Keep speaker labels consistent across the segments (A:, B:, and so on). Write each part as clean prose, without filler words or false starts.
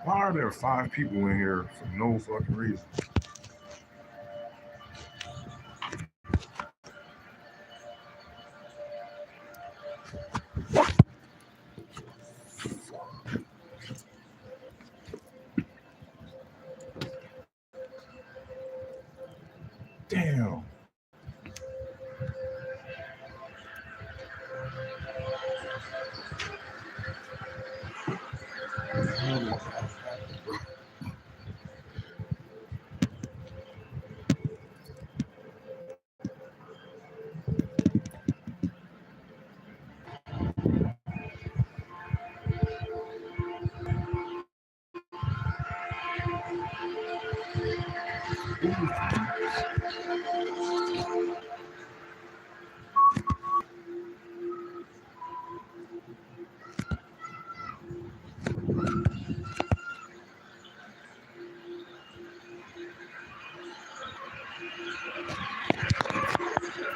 A: Why are there 5 people in here for no fucking reason? Damn. They're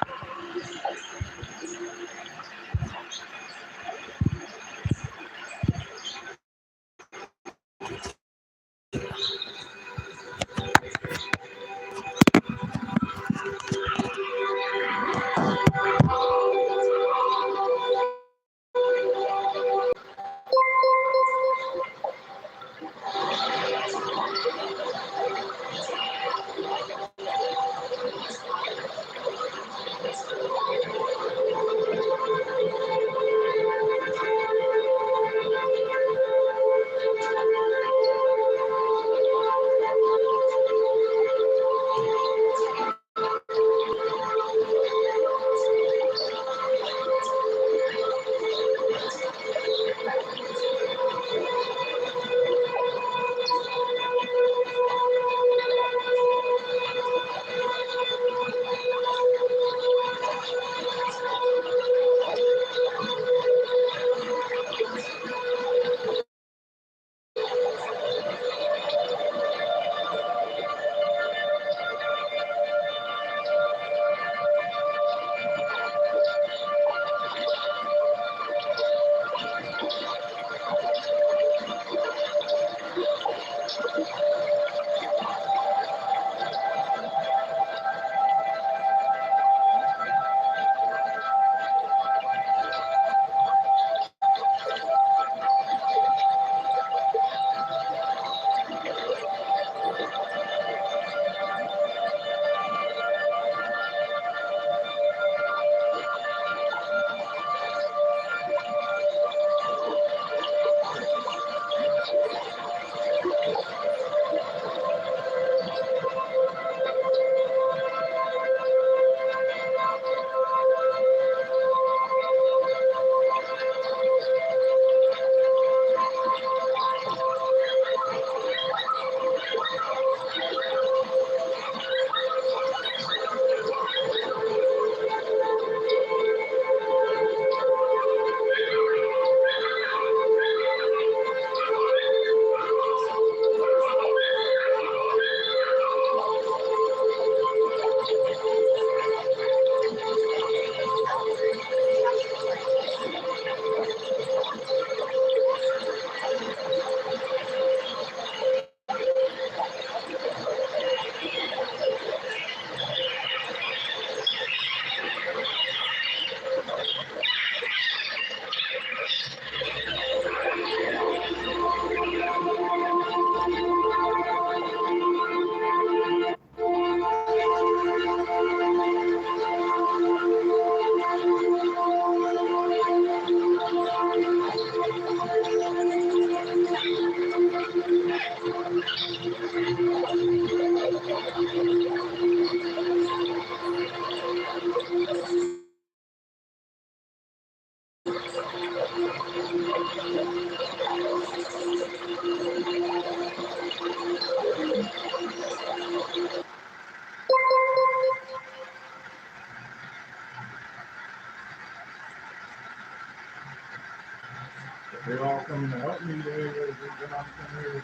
A: all coming to help me. They're not coming here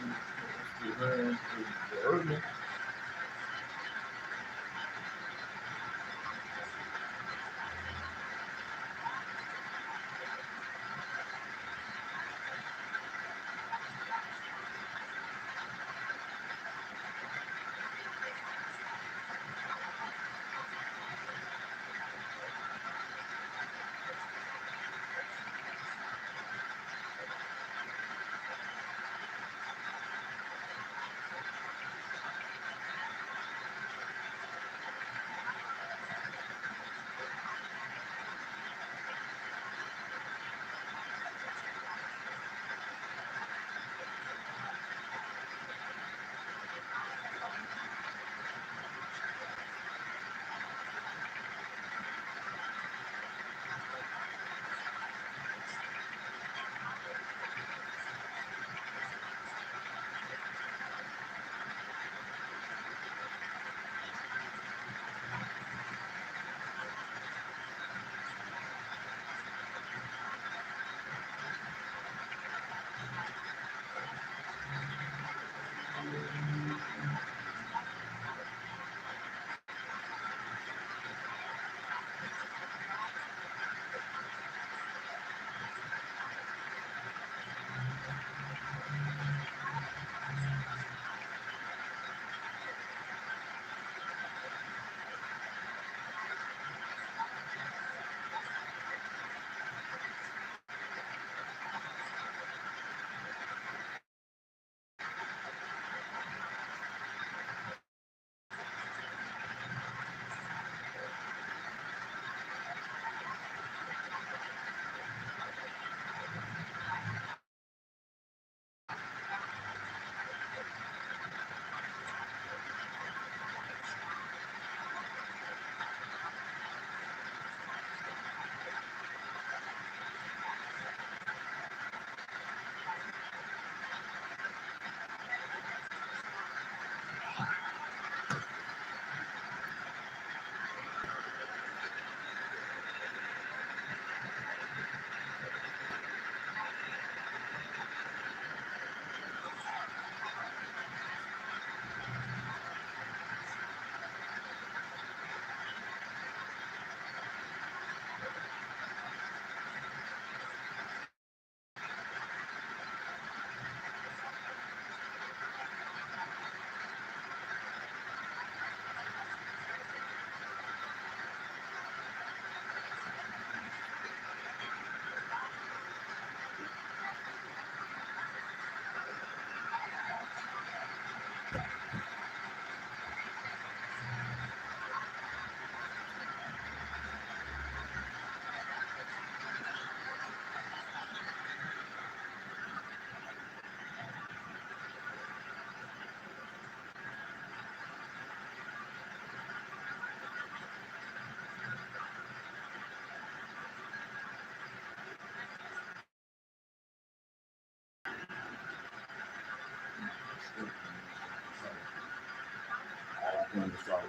A: to hurt me.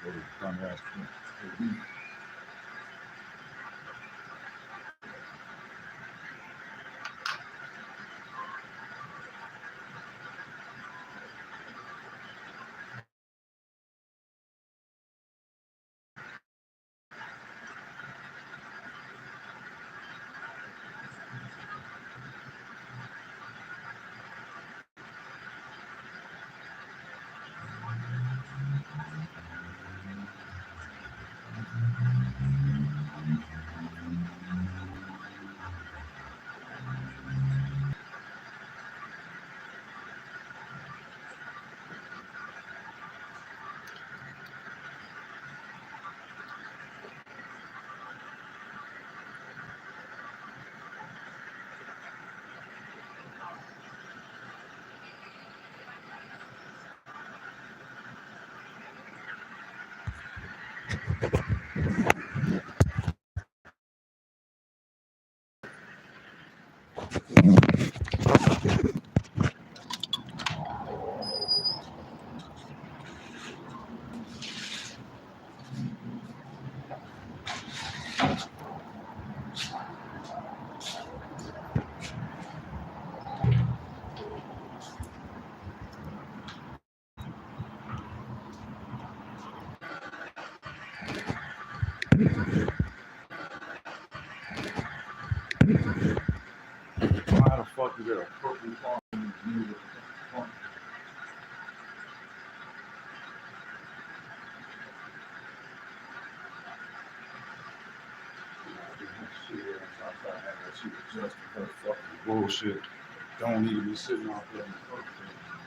A: or trying to ask him. How the fuck is there a purple car in this music? Shit, outside having that shit adjusted her fucking bullshit. Don't need to be sitting out there in the first place.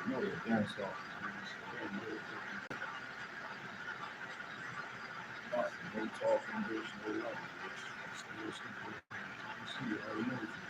A: You know they're dance off. talking bitch, no life, bitch. Still stupid. You see it, I know what you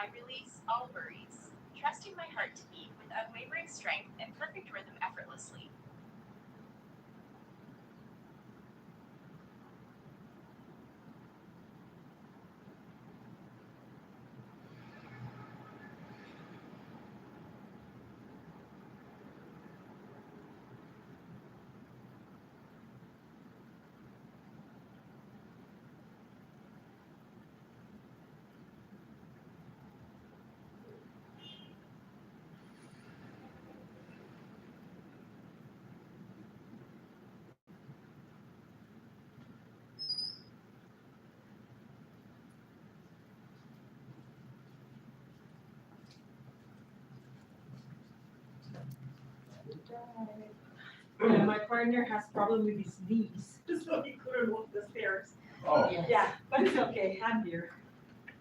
B: I release all worries, trusting my heart to beat with unwavering strength and perfect rhythm effortlessly.
C: Yeah, my partner has problem with his knees, so he couldn't walk the stairs.
A: Oh,
C: Yeah, but it's okay, I'm here.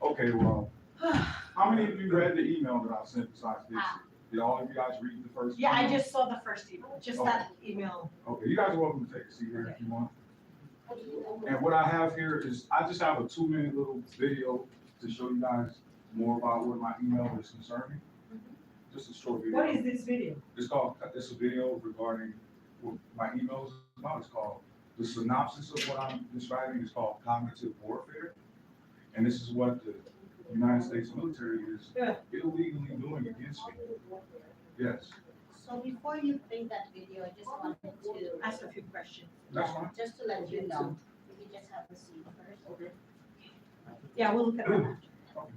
A: okay, well, how many of you read the email that I sent besides this? Did all of you guys read the first
C: Yeah, I
A: email?
C: just saw the first email, just that email.
A: Okay, you guys are welcome to take a seat here if you want. And what I have here is, I just have a 2-minute little video to show you guys more about what my email is concerning. Just a short video.
C: What is this video?
A: It's a video regarding what my email is about. It's called, the synopsis of what I'm describing is called cognitive warfare. And this is what the United States military is illegally doing against me. Yes,
D: So before you play that video, I just wanted to,
C: Ask a few questions.
A: that's fine.
D: just to let you know, we can just have a seat first.
A: Okay.
C: Yeah, we'll look at that after,
A: Okay.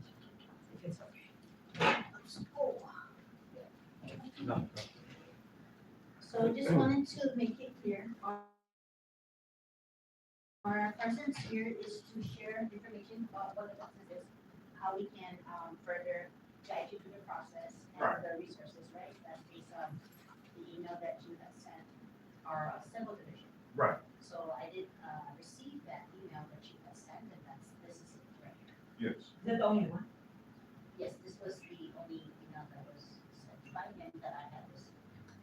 C: if it's okay.
D: So I just wanted to make it clear, our presence here is to share information about what the process is, how we can further guide you through the process
A: Right.
D: and the resources, right? That's based on the email that you have sent our civil division.
A: Right,
D: So I did receive that email that you have sent, and this is it right here.
A: yes.
C: Is that the only one?
D: Yes, this was the only email that was sent by him that I had received.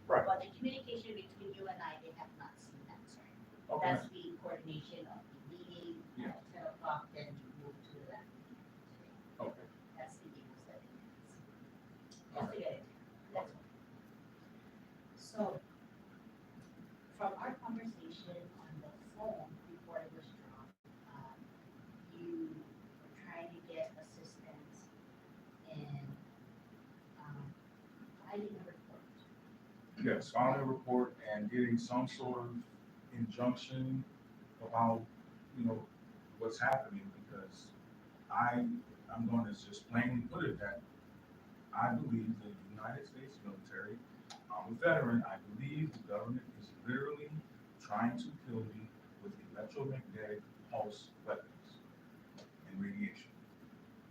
A: Right.
D: But the communication between you and I, they have not seen that, sorry.
A: Okay,
D: That's the coordination of the meeting
A: Yeah.
D: at 10 o'clock, then you move to that meeting today.
A: okay.
D: That's the emails that they have seen. Just to get it, that's all. So, from our conversation on the phone before it was drawn, you were trying to get assistance in filing a report.
A: Yes, filing a report and getting some sort of injunction about, what's happening, because I'm going to just plainly put it that I believe the United States military, I'm a veteran, I believe the government is literally trying to kill me with electromagnetic pulse weapons and radiation.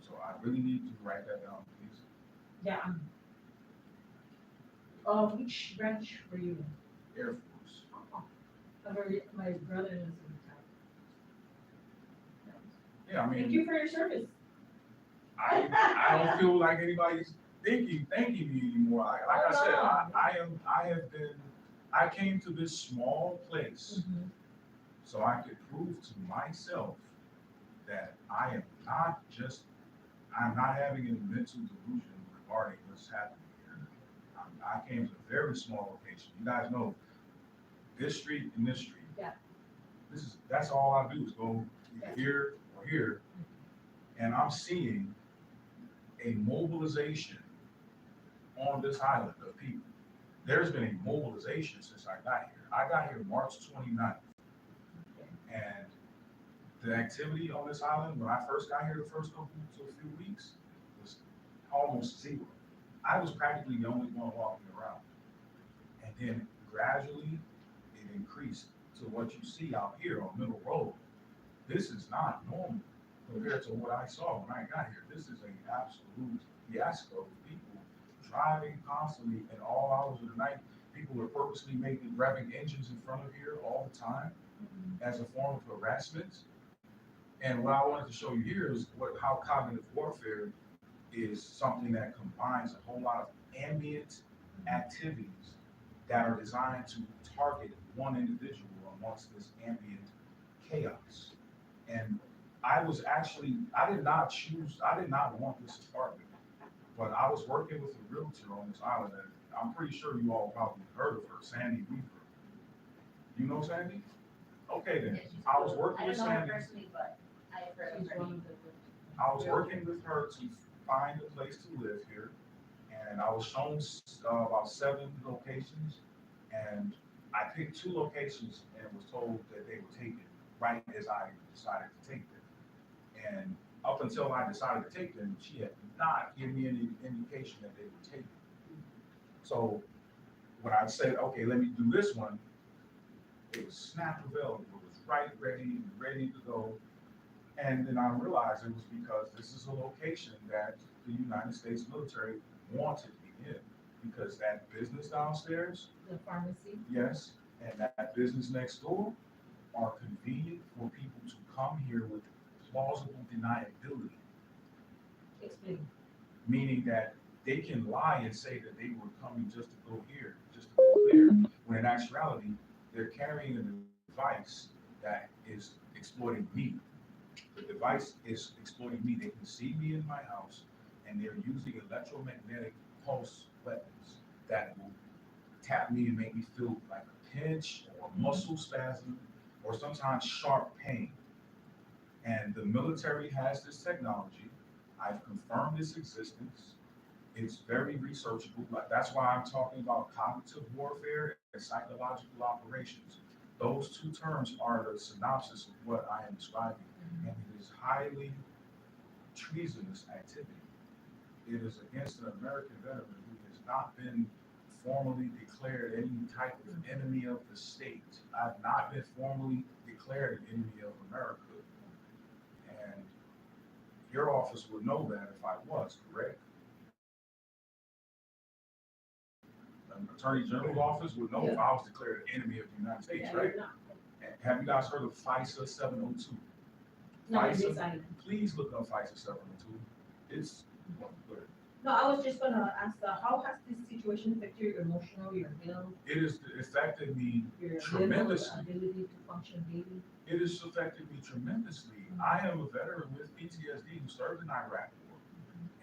A: So I really need to write that down, please.
C: Yeah. Which branch were you in?
A: Air Force.
C: My brother is retired.
A: Yeah, I mean.
C: Thank you for your service.
A: I don't feel like anybody's thanking me anymore. Like I said, I came to this small place so I could prove to myself that I'm not having a mental delusion regarding what's happening here. I came to a very small location. You guys know this street and this street.
C: Yeah.
A: That's all I do is go either here or here. And I'm seeing a mobilization on this island of people. There's been a mobilization since I got here. I got here March 29th. And the activity on this island, when I first got here the first couple to a few weeks, was almost zero. I was practically the only one walking around. And then gradually it increased to what you see out here on Middle Road. This is not normal compared to what I saw when I got here. This is an absolute fiasco. People driving constantly at all hours of the night. People are purposely revving engines in front of here all the time as a form of harassment. And what I wanted to show you here is how cognitive warfare is something that combines a whole lot of ambient activities that are designed to target one individual amongst this ambient chaos. And I did not want this apartment. But I was working with a realtor on this island, and I'm pretty sure you all probably heard of her, Sandy Weaver. You know Sandy? Okay then, I was working with
D: I don't know her
A: Sandy.
D: personally, but I've heard of
C: She's
D: her.
C: one of the.
A: I was working with her to find a place to live here, and I was shown about 7 locations, and I picked 2 locations and was told that they were taken right as I decided to take them. And up until I decided to take them, she had not given me any indication that they were taken. So when I said, okay, let me do this one, it was snap available, it was right ready to go. And then I realized it was because this is a location that the United States military wanted me in. Because that business downstairs,
C: The pharmacy.
A: yes, and that business next door are convenient for people to come here with plausible deniability.
C: Explain.
A: Meaning that they can lie and say that they were coming just to go here, just to go there, when in actuality, they're carrying a device that is exploiting me. The device is exploiting me. They can see me in my house, and they're using electromagnetic pulse weapons that will tap me and make me feel like a pinch or muscle spasm or sometimes sharp pain. And the military has this technology. I've confirmed its existence. It's very researchable. Like, that's why I'm talking about cognitive warfare and psychological operations. Those 2 terms are the synopsis of what I am describing. And it is highly treasonous activity. It is against an American veteran who has not been formally declared any type of enemy of the state. I've not been formally declared an enemy of America. And your office would know that if I was, correct? An Attorney General's office would know if I was declared an enemy of the United States,
C: Yeah,
A: right?
C: you're not.
A: And have you guys heard of FISA 702?
C: No,
A: FISA?
C: this island.
A: Please look up FISA 702. It's good.
C: No, I was just gonna ask, how has this situation affected your emotional, your health,
A: It has affected me
C: your mental
A: tremendously.
C: ability to function daily?
A: It has affected me tremendously. I am a veteran with PTSD who served in Iraq War,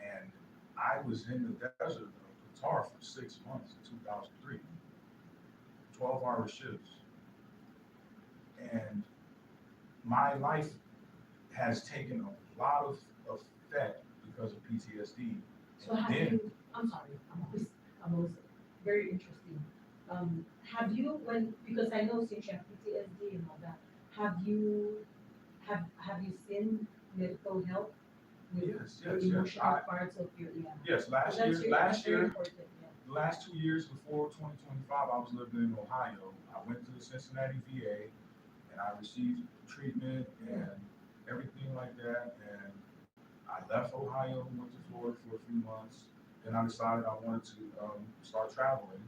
A: and I was in the desert of Qatar for 6 months in 2003, 12-hour shifts. And my life has taken a lot of effect because of PTSD.
C: So
A: And
C: have
A: then,
C: you, I'm sorry, I'm always very interesting. Have you, because I know since you have PTSD and all that, have you seen medical help with
A: yes,
C: the
A: yes.
C: emotional parts of your, yeah?
A: Yes,
C: That's
A: last
C: very
A: year,
C: important, yeah.
A: the last 2 years before 2025, I was living in Ohio. I went to the Cincinnati VA and I received treatment and everything like that. And I left Ohio, went to Florida for a few months. Then I decided I wanted to start traveling.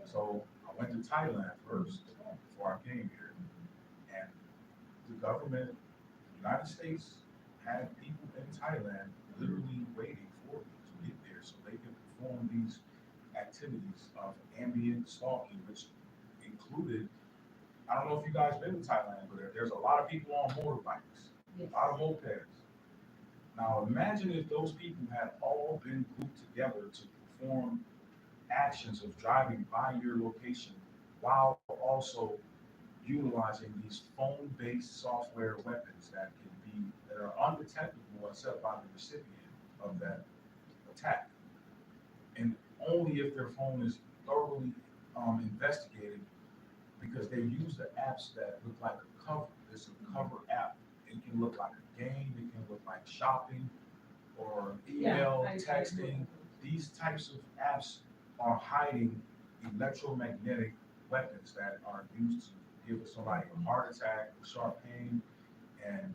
A: So I went to Thailand first before I came here. And the government, the United States, had people in Thailand literally waiting for me to get there so they can perform these activities of ambient stalking, which included, I don't know if you guys been to Thailand, but there's a lot of people on motorbikes,
C: Yes.
A: a lot of mopeds. Now imagine if those people had all been grouped together to perform actions of driving by your location while also utilizing these phone-based software weapons that are undetectable except by the recipient of that attack. And only if their phone is thoroughly investigated, because they use the apps that look like a cover. It's a cover app. It can look like a game, it can look like shopping or email, texting. These types of apps are hiding electromagnetic weapons that are used to give somebody a heart attack, sharp pain, and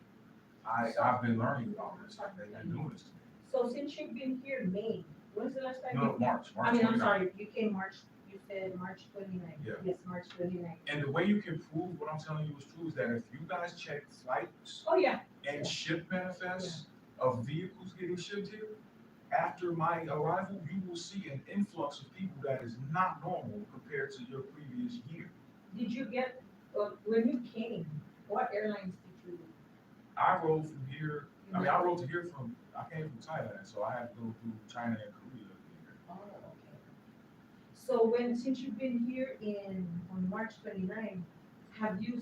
A: I've been learning about this, and they've been doing this to me.
C: So since you've been here, May, when's the last time you
A: No,
C: came?
A: March
C: I mean, I'm
A: 29th.
C: sorry, you came March, you said March 29th.
A: Yeah.
C: Yes, March 29th.
A: And the way you can prove what I'm telling you is true is that if you guys check flights
C: Oh, yeah.
A: and ship manifests of vehicles getting shipped here, after my arrival, you will see an influx of people that is not normal compared to your previous year.
C: Did you get, when you came, what airlines did you?
A: I rode from here, I rode to here from I came from Thailand, so I had to go through China and Korea here.
C: Oh, okay. So since you've been here on March 29, have you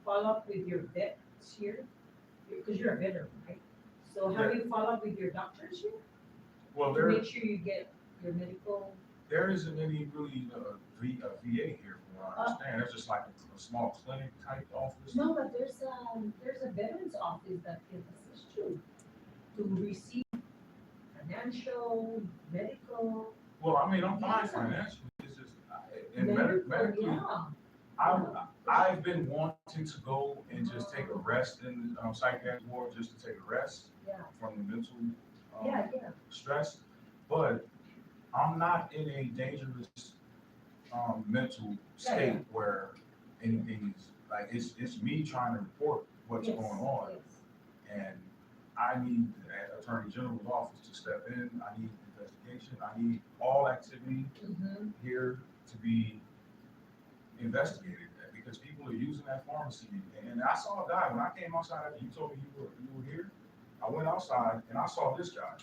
C: followed up with your vets here? Because you're a veteran, right? So have you followed up with your doctors here?
A: Well,
C: To make sure you get your medical?
A: there isn't any really VA here from what I understand. There's just like a small clinic type office.
C: No, but there's a veterans office that can assist you to receive financial, medical.
A: Well, I mean, I'm fine
C: Yeah.
A: financially. It's just, in
C: medical,
A: medically,
C: yeah.
A: I've been wanting to go and just take a rest in psychiatric ward, just to take a rest
C: Yeah,
A: from the mental
C: yeah.
A: stress, but I'm not in a dangerous mental state where anything is like it's me trying to report what's
C: Yes,
A: going on,
C: yes.
A: and I need the Attorney General's office to step in. I need investigation. I need all activity
C: Mhm.
A: here to be investigated because people are using that pharmacy. And I saw a guy when I came outside after you told me you were here. I went outside and I saw this guy.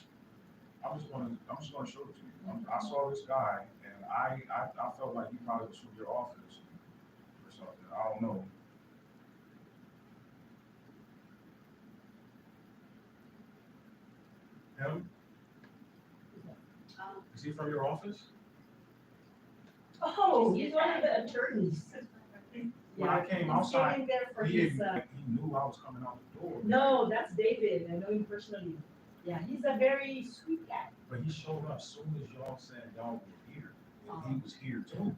A: I'm just gonna show it to you. I saw this guy and I felt like he probably was from your office or something. I don't know. Him? Is he from your office?
C: Oh, he's one of the attorneys.
A: When I came
C: He's
A: outside,
C: getting there for
A: He
C: his,
A: knew I was coming out the door.
C: no, that's David, I know him personally. Yeah, he's a very sweet guy.
A: But he showed up soon as y'all said y'all were here. And he was here too,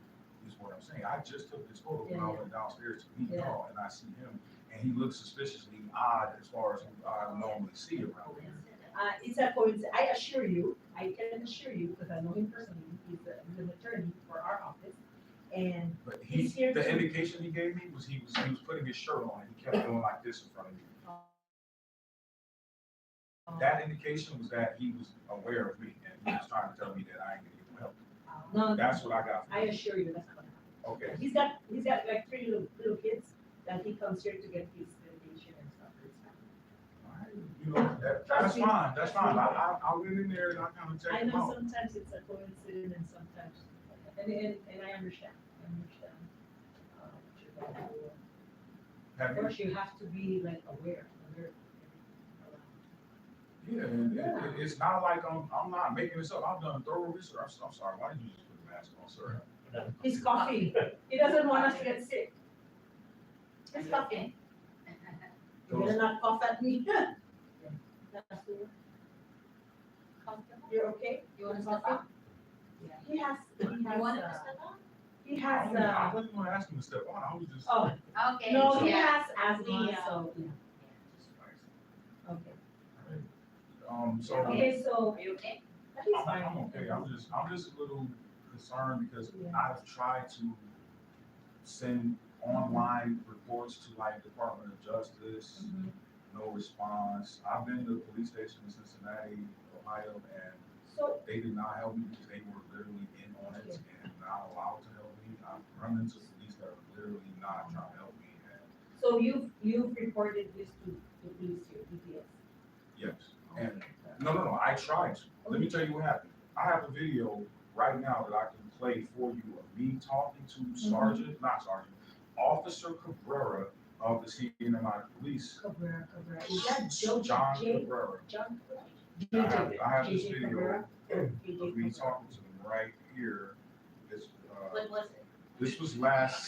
A: is what I'm saying. I just took this photo when I went downstairs to meet y'all and I see him. And he looks suspiciously odd as far as who I normally see around here.
C: It's a coincidence, I assure you, I can assure you, because I know him personally, he's an attorney for our office. And
A: But
C: He's here
A: the
C: too.
A: indication he gave me was he was putting his shirt on and he kept doing like this in front of me. That indication was that he was aware of me and he was trying to tell me that I ain't gonna get help.
C: no,
A: That's what I got from
C: I
A: him.
C: assure you, that's not gonna happen.
A: Okay.
C: He's got like 3 little kids that he comes here to get his medication and stuff.
A: You know, that's fine, that's fine. I went in there and I kind of
C: I
A: checked him
C: know
A: out.
C: sometimes it's a coincidence and sometimes, and I understand, what you're going through.
A: Have
C: Of
A: you?
C: course, you have to be like aware.
A: Yeah, and it's not like I'm not making this up. I've done thorough research. I'm sorry, why did you just put the mask on, sir?
C: He's coughing, he doesn't want us to get sick. He's coughing. You better not cough at me. That's the word. You're okay?
D: You wanna step up?
C: He has,
D: You want him to step up?
C: he has,
A: I wasn't gonna ask him to step on, I was just.
C: oh,
D: Okay.
C: no, he
D: yeah.
C: has asthma,
D: Yeah.
C: so, yeah,
D: Yeah,
C: okay.
A: So.
C: Okay, so,
D: Are you okay?
C: he's
A: I'm
C: fine.
A: okay, I'm just a little concerned because
C: Yeah.
A: I've tried to send online reports to like Department of Justice,
C: Mhm.
A: no response. I've been to the police station in Cincinnati, Ohio, and
C: So,
A: they did not help me because they were literally in on it and not allowed to help me. I've run into police that are literally not trying to help me, and
C: so you've reported this to the police here, DPS?
A: yes, and no, I tried to. Let me tell you what happened. I have a video right now that I can play for you of me talking to Officer Cabrera of the CNMI Police.
C: Cabrera, is that Joe,
A: John
C: J,
A: Cabrera.
C: John?
A: I have this
C: JJ
A: video
C: Cabrera?
A: of me talking to him right here. This,
D: What was it?
A: this was last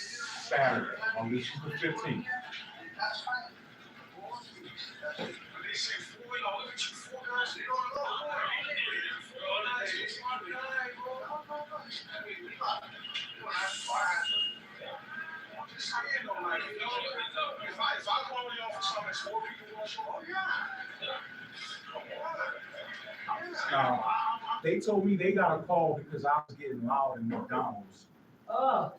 A: Saturday, this was the 15th.
E: They say four, y'all look at you, 4 girls, you don't know. I'm just saying though, like, you know, if I go over the office, I'm 4 people gonna show up,
A: Now, they told me they got a call because I was getting loud in McDonald's.
C: Oh,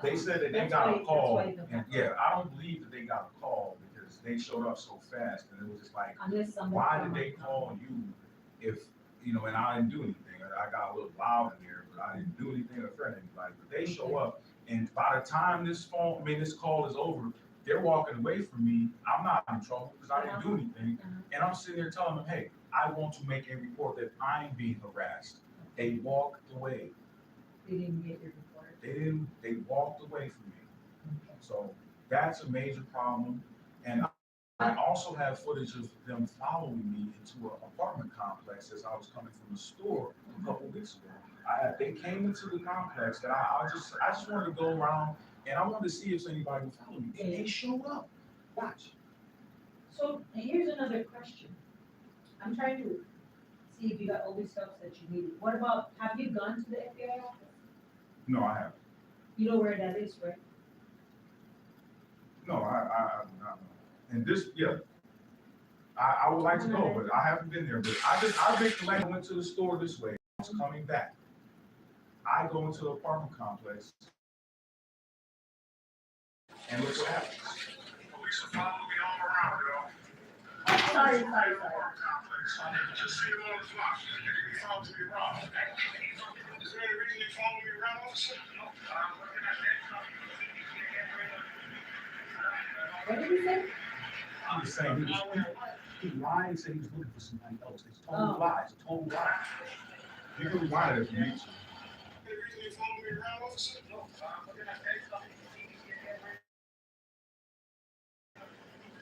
A: They said that they
C: That's
A: got
C: why-
A: a
C: that's
A: call,
C: why the-
A: and yeah, I don't believe that they got a call because they showed up so fast, and it was just like,
C: unless somebody.
A: why did they call you if, you know, and I didn't do anything. I got a little loud in there, but I didn't do anything to threaten anybody. But they show up, and by the time this call is over, they're walking away from me. I'm not in trouble because I didn't do anything. And I'm sitting there telling them, hey, I want to make a report that I'm being harassed. They walked away.
C: They didn't get your report.
A: They walked away from me.
C: Okay.
A: So that's a major problem. And I also have footage of them following me into an apartment complex as I was coming from the store a couple weeks ago. They came into the complex and I just wanted to go around and I wanted to see if anybody would follow me. And they showed up. Watch.
C: So here's another question. I'm trying to see if you got all these stuff that you needed. What about, have you gone to the FBI office?
A: No, I haven't.
C: You know where that is, right?
A: No, I not. And this, yeah. I would like to go, but I haven't been there. But I make the I went to the store this way. I was coming back. I go into the apartment complex. And look what happens.
E: Police are following me all around, yo.
D: Sorry.
E: Just see him on the block. He followed me around. Is there any reason you follow me around, officer?
C: What did he say?
A: I'm just saying, he lied and said he was looking for somebody else. It's total
C: Oh.
A: lies, total lies. He really lied if you need to.
E: Any reason you follow me around, officer?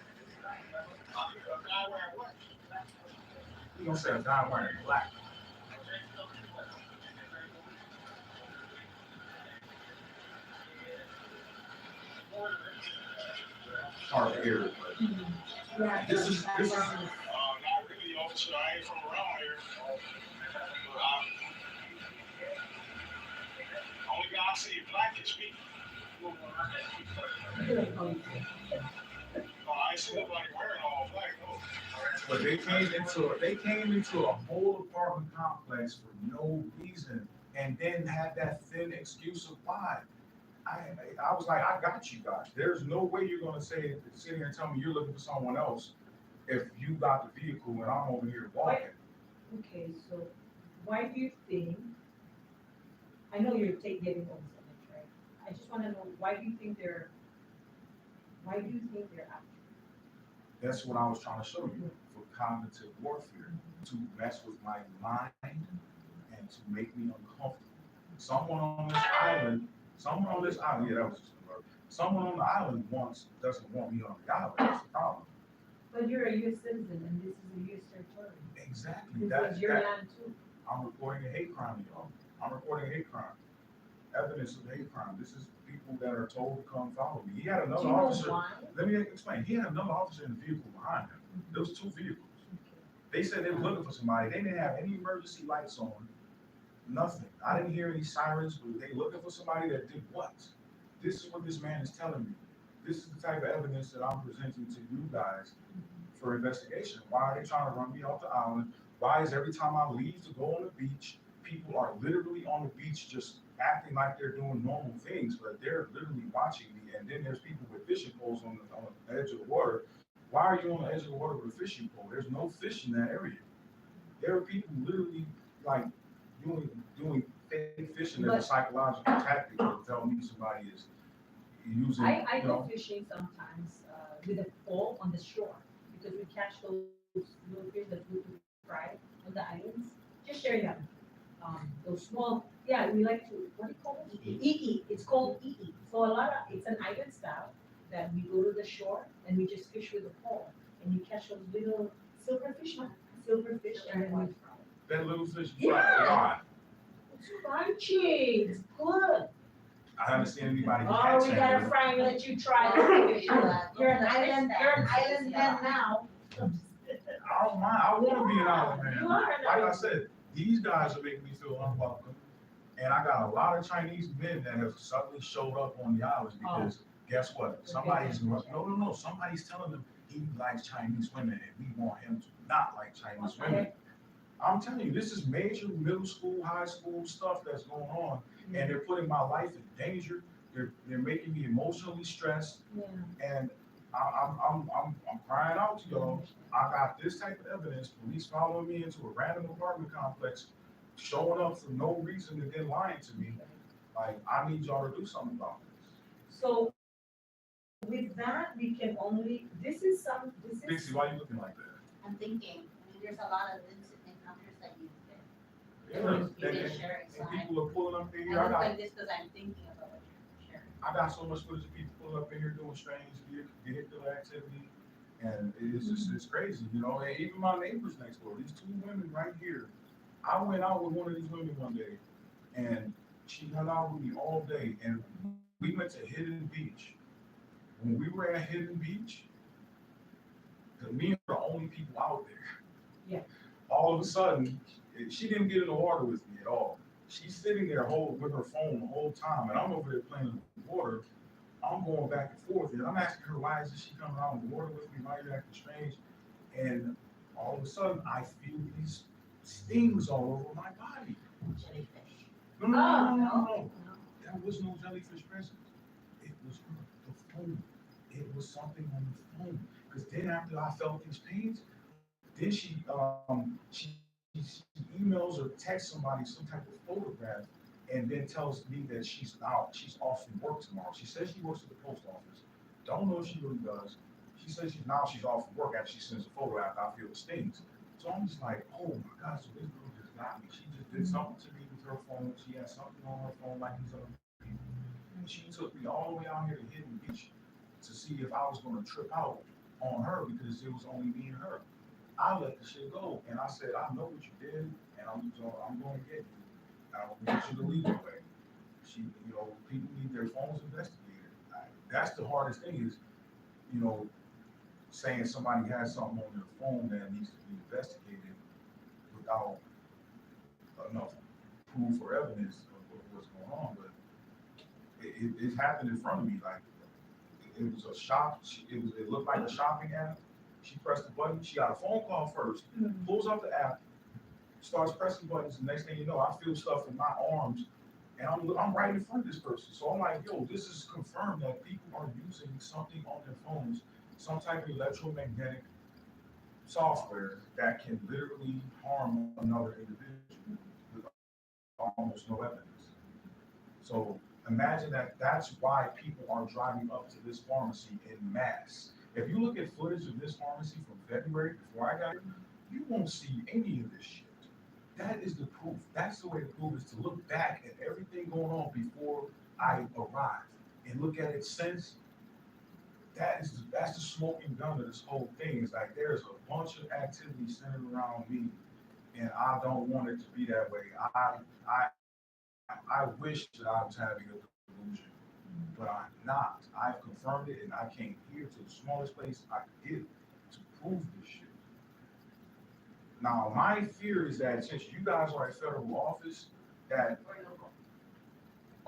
E: A guy wearing what?
A: He gonna say a guy wearing black. Hard to hear it, but
C: Yeah.
A: This is-
E: Not really, officer. I ain't from around here. But only guy I see black is me. No, I ain't seen nobody wearing all black, no.
A: But they came into a whole apartment complex for no reason and then had that thin excuse of why. I was like, I got you guys. There's no way you're gonna sit here and tell me you're looking for someone else if you got the vehicle and I'm over here walking.
C: Okay, so why do you think, I know you're getting all this image, right? I just wanna know, why do you think they're after you?
A: That's what I was trying to show you for cognitive warfare, to mess with my mind and to make me uncomfortable. Someone on this island, yeah, that was just a word. Someone on the island doesn't want me on the island, that's the problem.
C: But you're a US citizen and this is a US territory.
A: Exactly,
C: This is your land too.
A: I'm reporting a hate crime, y'all. I'm reporting a hate crime. Evidence of hate crime. This is people that are told to come follow me. He had
C: Do
A: another
C: you know
A: officer,
C: why?
A: let me explain, he had another officer in the vehicle behind him. There was two vehicles. They said they were looking for somebody. They didn't have any emergency lights on, nothing. I didn't hear any sirens, but they looking for somebody that did what? This is what this man is telling me. This is the type of evidence that I'm presenting to you guys for investigation. Why are they trying to run me off the island? Why is every time I leave to go on the beach, people are literally on the beach just acting like they're doing normal things, but they're literally watching me. And then there's people with fishing poles on the edge of the water. Why are you on the edge of the water with a fishing pole? There's no fish in that area. There are people literally like doing fake fishing as a psychological tactic to tell me somebody is using.
C: I go fishing sometimes with a pole on the shore because we catch those little fish that we fry on the islands. Just sharing them. Those small, yeah, we like to, what do you call it? Iki. It's called Iki. So it's an island style that we go to the shore and we just fish with a pole and you catch those little silverfish and then we fry.
A: That little fish,
C: Yeah.
A: why?
C: It's crunchy. It's good.
A: I haven't seen anybody
C: Oh,
A: catch
C: we
A: that.
C: gotta fry and let you try it. You're an island man now.
A: I don't mind. I want to be an island man.
C: You are an
A: Like I
C: island.
A: said, these guys are making me feel unwelcome. And I got a lot of Chinese men that have suddenly showed up on the islands because guess what? Somebody's telling them he likes Chinese women and we want him to not like Chinese women. I'm telling you, this is major middle school, high school stuff that's going on, and they're putting my life in danger. They're making me emotionally stressed,
C: Yeah.
A: and I'm crying out to y'all. I got this type of evidence. Police following me into a random apartment complex, showing up for no reason and then lying to me. Like, I need y'all to do something about this.
C: So with that, we can only, this is.
A: Dixie, why are you looking like that?
D: I'm thinking, when there's a lot of encounters that you've been,
A: Yeah,
D: been sharing, so
A: and
D: I
A: people are pulling up in here.
D: look at this because I'm thinking about what you're sharing.
A: I got so much footage of people pulling up in here doing strange vehicular activity, and it's just, it's crazy, you know, and even my neighbors next door, these two women right here. I went out with one of these women one day, and she hung out with me all day, and we went to Hidden Beach. When we were at Hidden Beach, me and her are the only people out there.
C: Yeah.
A: All of a sudden, she didn't get in the water with me at all. She's sitting there with her phone the whole time, and I'm over there playing in the water. I'm going back and forth, and I'm asking her, why isn't she coming out in the water with me? Why are you acting strange? And all of a sudden, I feel these stings all over my body.
D: Jellyfish.
A: No, no, no, no, no, no.
D: No.
A: There was no jellyfish present. It was the phone. It was something on the phone. Because then after I felt these pains, then she emails or texts somebody some type of photograph, and then tells me that she's off from work tomorrow. She says she works at the post office. Don't know if she really does. She says she's off from work after she sends a photo after I feel the stings. So I'm just like, oh my God, so this girl just got me. She just did something to me with her phone. She had something on her phone like these other people. And she took me all the way out here to Hidden Beach to see if I was going to trip out on her because it was only me and her. I let the shit go, and I said, I know what you did, and I'm going to get you. I don't want you to leave away. People need their phones investigated. That's the hardest thing is, saying somebody has something on their phone that needs to be investigated without enough proof or evidence of what's going on. But it happened in front of me. Like it was a shop. It looked like a shopping app. She pressed the button. She got a phone call first. Pulls up the app, starts pressing buttons. The next thing you know, I feel stuff in my arms, and I'm right in front of this person. So I'm like, yo, this is confirmed that people are using something on their phones, some type of electromagnetic software that can literally harm another individual with almost no evidence. So imagine that's why people are driving up to this pharmacy in mass. If you look at footage of this pharmacy from February before I got here, you won't see any of this shit. That is the proof. That's the way to prove is to look back at everything going on before I arrived and look at it since. That's the smoking gun of this whole thing. It's like there's a bunch of activity centered around me, and I don't want it to be that way. I wish that I was having a delusion, but I'm not. I've confirmed it, and I came here to the smallest place I could get to prove this shit. Now, my fear is that since you guys are at federal office, that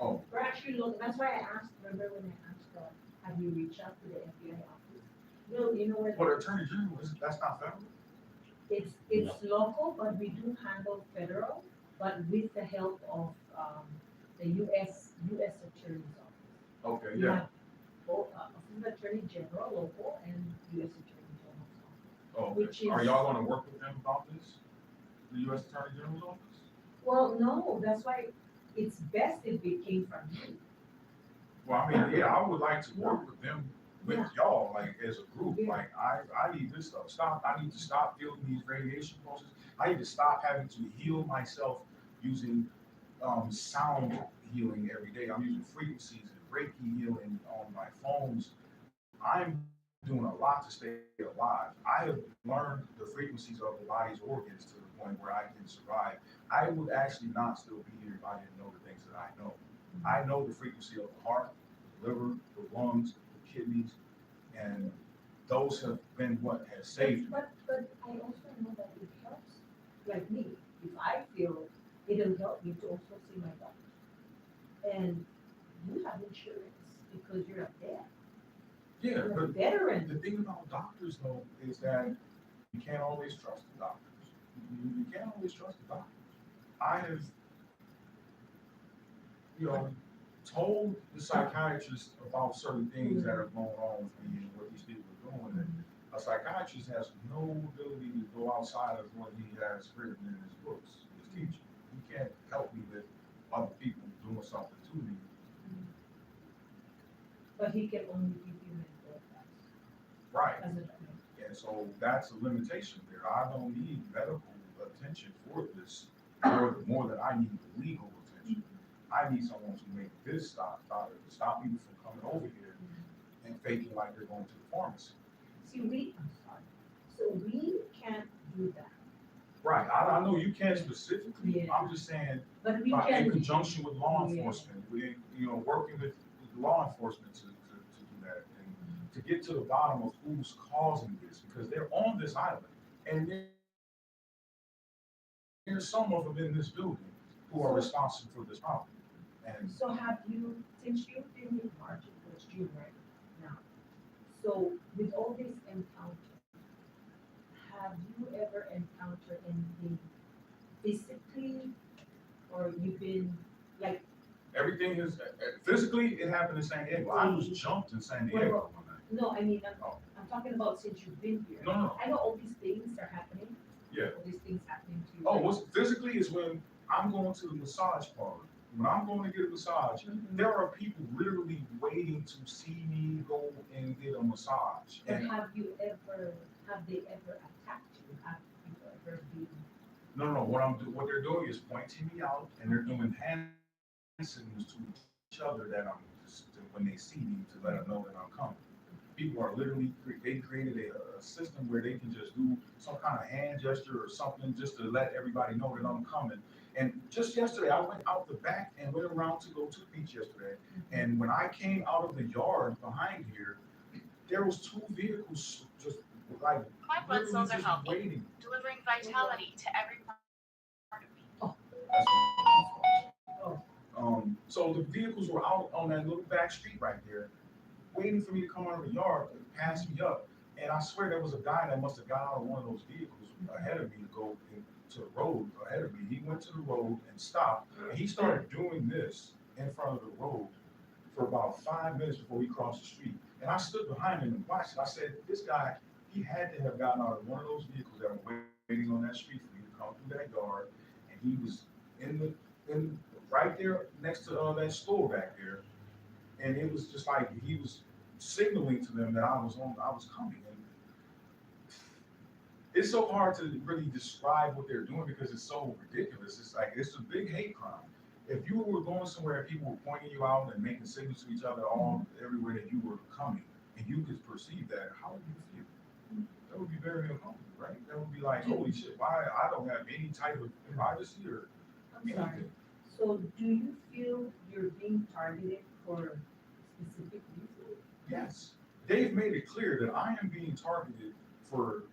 C: We're actually looking, that's why I asked, remember when I asked, have you reached out to the FBI office? No, you know where?
A: but Attorney General that's not federal.
C: It's local, but we do handle federal, but with the help of, the US Attorney's Office.
A: Okay,
C: We
A: yeah.
C: have both, Office of Attorney General, local, and US Attorney General's office.
A: Oh,
C: Which
A: are
C: is-
A: y'all going to work with them about this? The U.S. Attorney General's office?
C: Well, no, that's why it's best if it came from you.
A: Well, I mean, yeah, I would like to work with them, with
C: Yeah.
A: y'all, like as a group.
C: Yeah.
A: Like I need this stuff. I need to stop feeling these radiation pulses. I need to stop having to heal myself using sound healing every day. I'm using frequencies and Reiki healing on my phones. I'm doing a lot to stay alive. I have learned the frequencies of the body's organs to the point where I can survive. I would actually not still be here if I didn't know the things that I know. I know the frequency of the heart, the liver, the lungs, the kidneys, and those have been what has saved me.
C: But I also know that it helps, like me, if I feel it'll help me to also see my doctor. And you have insurance because you're a vet,
A: Yeah,
C: you're a
A: but
C: veteran.
A: the thing about doctors though is that you can't always trust the doctors. You can't always trust the doctors. I have, told the psychiatrist about certain things that are going on with me and what these people are doing. And a psychiatrist has no ability to go outside of what he has written in his books, his teaching. He can't help me with other people doing something to me.
C: But he can only give you mental advice
A: Right.
C: as a doctor.
A: And so that's a limitation there. I don't need medical attention for this more than I need legal attention. I need someone to make this stop people from coming over here and faking like they're going to the pharmacy.
C: See, I'm sorry, so we can't do that,
A: Right, I know you can't specifically,
C: Yeah.
A: I'm just saying,
C: but we
A: in
C: can,
A: conjunction with law
C: Yeah.
A: enforcement, working with law enforcement to do that, and to get to the bottom of who's causing this, because they're on this island, and there's some of them in this building who are responsible for this problem. And
C: so have you, since you've been in March, it's June right now, so with all these encounters, have you ever encountered anything physically, or you've been, like,
A: everything is, physically, it happened in San Diego. I was jumped in San Diego one night.
C: no, I mean,
A: Oh.
C: I'm talking about since you've been here.
A: No.
C: I know all these things are happening.
A: Yeah.
C: All these things happening to you.
A: Oh, what's physically is when I'm going to the massage parlor. When I'm going to get a massage,
C: Mhm.
A: there are people literally waiting to see me go and get a massage.
C: But
A: And
C: have they ever attacked you? Have you ever been?
A: no, what they're doing is pointing me out, and they're doing hand signals to each other that I'm just, when they see me, to let them know that I'm coming. People are literally, they created a system where they can just do some kind of hand gesture or something just to let everybody know that I'm coming. And just yesterday, I went out the back and went around to go to the beach yesterday. And when I came out of the yard behind here, there was 2 vehicles just like
B: My blood
A: literally
B: cells are
A: just
B: healthy,
A: waiting.
B: delivering vitality to every part of me.
A: That's
C: Oh.
A: So the vehicles were out on that little back street right there, waiting for me to come out of the yard and pass me up. And I swear there was a guy that must have got out of one of those vehicles ahead of me to go to the road ahead of me. He went to the road and stopped, and he started doing this in front of the road for about 5 minutes before he crossed the street. And I stood behind him and watched it. I said, this guy, he had to have gotten out of one of those vehicles that were waiting on that street for me to come through that yard. And he was in right there next to that store back there. And it was just like he was signaling to them that I was coming. And it's so hard to really describe what they're doing because it's so ridiculous. It's like, it's a big hate crime. If you were going somewhere and people were pointing you out and making signals to each other everywhere that you were coming, and you could perceive that, how would you feel? That would be very uncomfortable, right? That would be like, holy shit, why I don't have any type of privacy or
C: I'm sorry.
A: anything.
C: So do you feel you're being targeted for a specific reason?
A: Yes, they've made it clear that I am being targeted for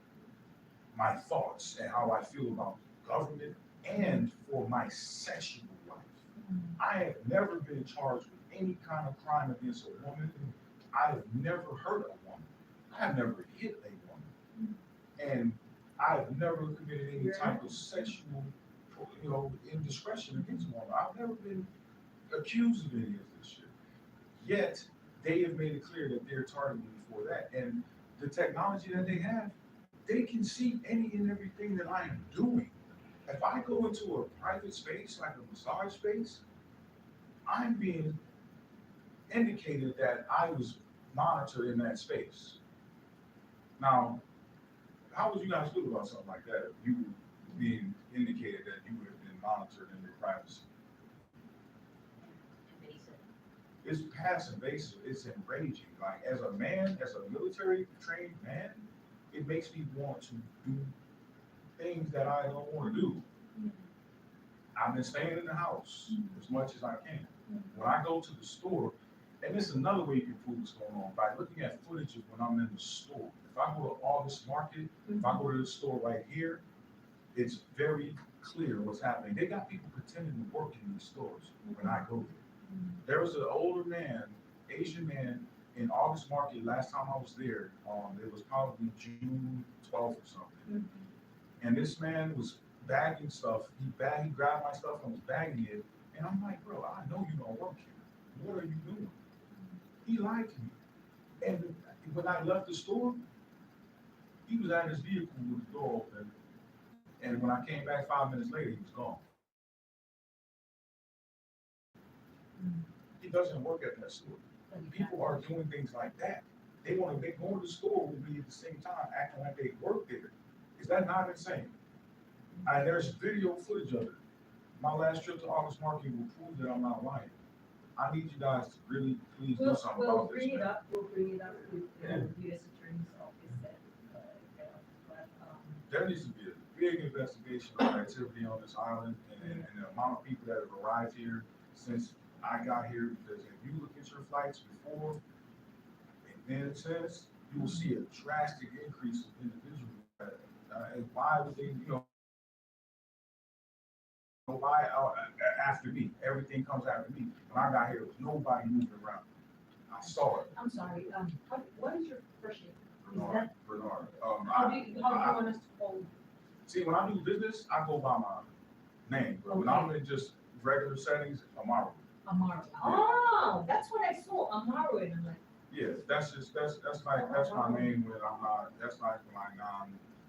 A: my thoughts and how I feel about government and for my sexual life. I have never been charged with any kind of crime against a woman. I have never hurt a woman. I have never hit a woman. And I've never committed any type of sexual, indiscretion against a woman. I've never been accused of any of this shit. Yet, they have made it clear that they're targeting me for that. And the technology that they have, they can see any and everything that I am doing. If I go into a private space, like a massage space, I'm being indicated that I was monitored in that space. Now, how would you guys feel about something like that? If you being indicated that you have been monitored in your privacy? It's past invasive. It's enraging. Like, as a man, as a military trained man, it makes me want to do things that I don't want to do. I've been staying in the house as much as I can. When I go to the store, and this is another way you can prove what's going on, by looking at footage of when I'm in the store. If I go to August Market, if I go to the store right here, it's very clear what's happening. They got people pretending to work in these stores when I go there. There was an older man, Asian man, in August Market last time I was there. It was probably June 12th or something. And this man was bagging stuff. He grabbed my stuff and was bagging it. And I'm like, bro, I know you don't work here. What are you doing? He lied to me. And when I left the store, he was at his vehicle with the door open. And when I came back 5 minutes later, he was gone. He doesn't work at that store. People are doing things like that. they wanna make, go to the store with me at the same time, acting like they work there. Is that not insane? And there's video footage of it. My last trip to August Market will prove that I'm not lying. I need you guys to really please do something
C: We'll
A: about this,
C: bring it
A: man.
C: up, we'll bring it up with
A: Yeah.
C: the US Attorney's Office but,
A: There needs to be a big investigation of activity on this island and the amount of people that have arrived here since I got here, because if you look at your flights before and then since, you will see a drastic increase of individuals. And why would they, why after me? Everything comes after me. When I got here, there was nobody moving around. I saw it.
C: I'm sorry, what is your first name? Is
A: Bernard,
C: that,
A: Bernard.
C: how do you want us to call you?
A: See, when I do business, I go by my name, but when I'm in just regular settings, Amaru.
C: Amaru? Oh, that's what I saw, Amaru, and I'm like,
A: Yeah, that's my name when I'm not, that's like my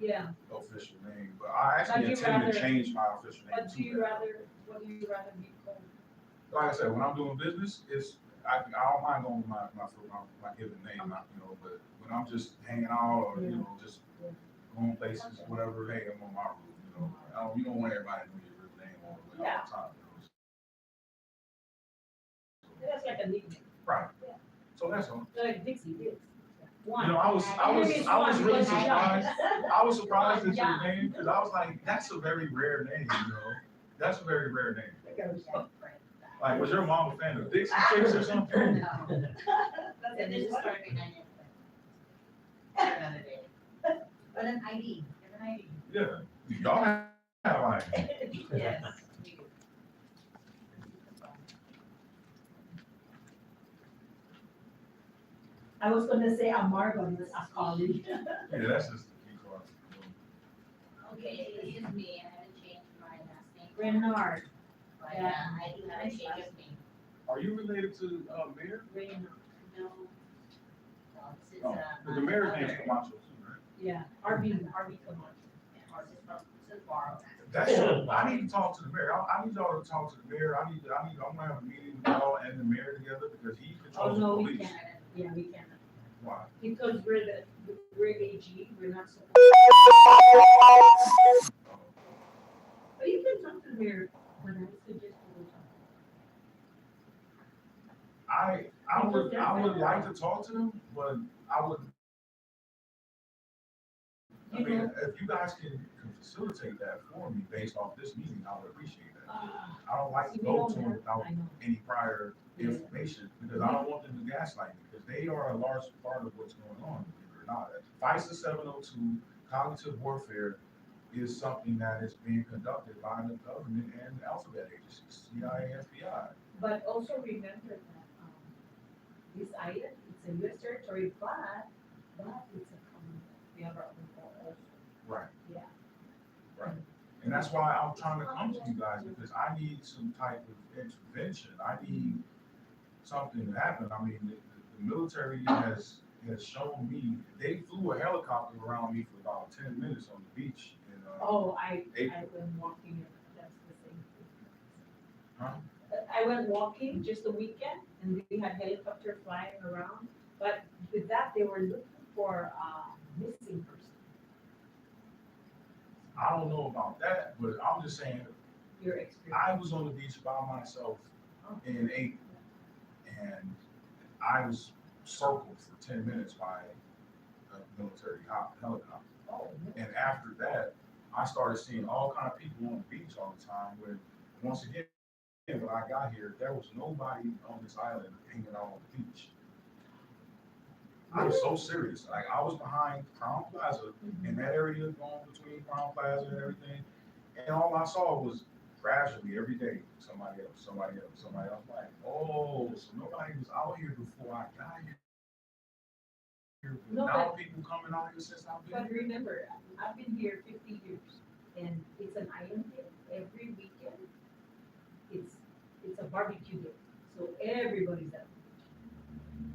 C: yeah,
A: non-official name, but I
C: But
A: actually
C: you
A: intend
C: rather-
A: to change my official name
C: but
A: to
C: do you
A: that.
C: rather, what do you rather be called?
A: Like I said, when I'm doing business, I don't mind going with my given name, but when I'm just hanging out or, just
C: Yeah.
A: going places, whatever, hey, I'm on my route, you don't want everybody to know your real name all the
C: Yeah.
A: time,
C: That's like a nickname,
A: Right. So that's all.
C: like Dixie Dix.
A: I was really surprised. I was surprised at your name because I was like, that's a very rare name, That's a very rare name. Like, was your mom a fan of Dixie Chicks or something?
D: No. And this is starting behind it. Another day. But an ID, an ID.
A: Yeah. Y'all have like,
D: Yes, we do.
C: I was gonna say Amar, but it's Akali.
A: yeah, that's just the key card.
D: Okay, this is me, I haven't changed my last name.
C: Renard,
D: But
C: yeah.
D: I do have a change of name.
A: Are you related to Mayor?
C: Renard,
D: No. No, this is,
A: Oh, but the mayor's name's Camacho too, right?
C: yeah, RB Camacho.
D: This is from, this is borrowed.
A: That's, I need to talk to the mayor. I need y'all to talk to the mayor. I'm gonna have a meeting with y'all and the mayor together because he
C: Oh,
A: controls the
C: no, we
A: police.
C: can't, yeah, we can't,
A: Why?
C: because we're AG, we're not supposed. But you can talk to the mayor, but I suggest you go talk.
A: I would like to talk to them, but I would, I
C: You
A: mean,
C: know-
A: if you guys can facilitate that for me based off this meeting, I would appreciate that.
C: Ah,
A: I don't like to
C: see, we
A: go
C: don't
A: to them
C: have-
A: without
C: I know.
A: any prior
C: Yeah.
A: information, because I don't want them to gaslight me, because they are a large part of what's going on, believe it or not. FISA 702, cognitive warfare, is something that is being conducted by the government and alphabet agencies, CIA, FBI.
C: But also remember that, this island, it's a US territory, but it's a common, we have our own law also.
A: Right.
C: Yeah.
A: Right. And that's why I'm trying to come to you guys, because I need some type of intervention. I need something to happen. I mean, the military has shown me, they flew a helicopter around me for about 10 minutes on the beach. And,
C: Oh, I
A: April.
C: went walking, and that's the same thing.
A: Huh?
C: I went walking just a weekend, and we had helicopter flying around, but with that, they were looking for, missing person.
A: I don't know about that, but I'm just saying,
C: Your experience.
A: I was on the beach by myself in April, and I was circled for 10 minutes by a military helicopter.
C: Oh,
A: And after that, I started seeing all kind of people on the beach all the time. When once again, when I got here, there was nobody on this island hanging out on the beach. I was so serious. Like, I was behind Crown Plaza in that area going between Crown Plaza and everything, and all I saw was gradually every day somebody else, somebody else, somebody else. Like, oh, so nobody was out here before I got here.
C: No,
A: Now people coming out here since I've been
C: But
A: here.
C: remember, I've been here 50 years, and it's an island thing. Every weekend, it's a barbecue day, so everybody's at the beach.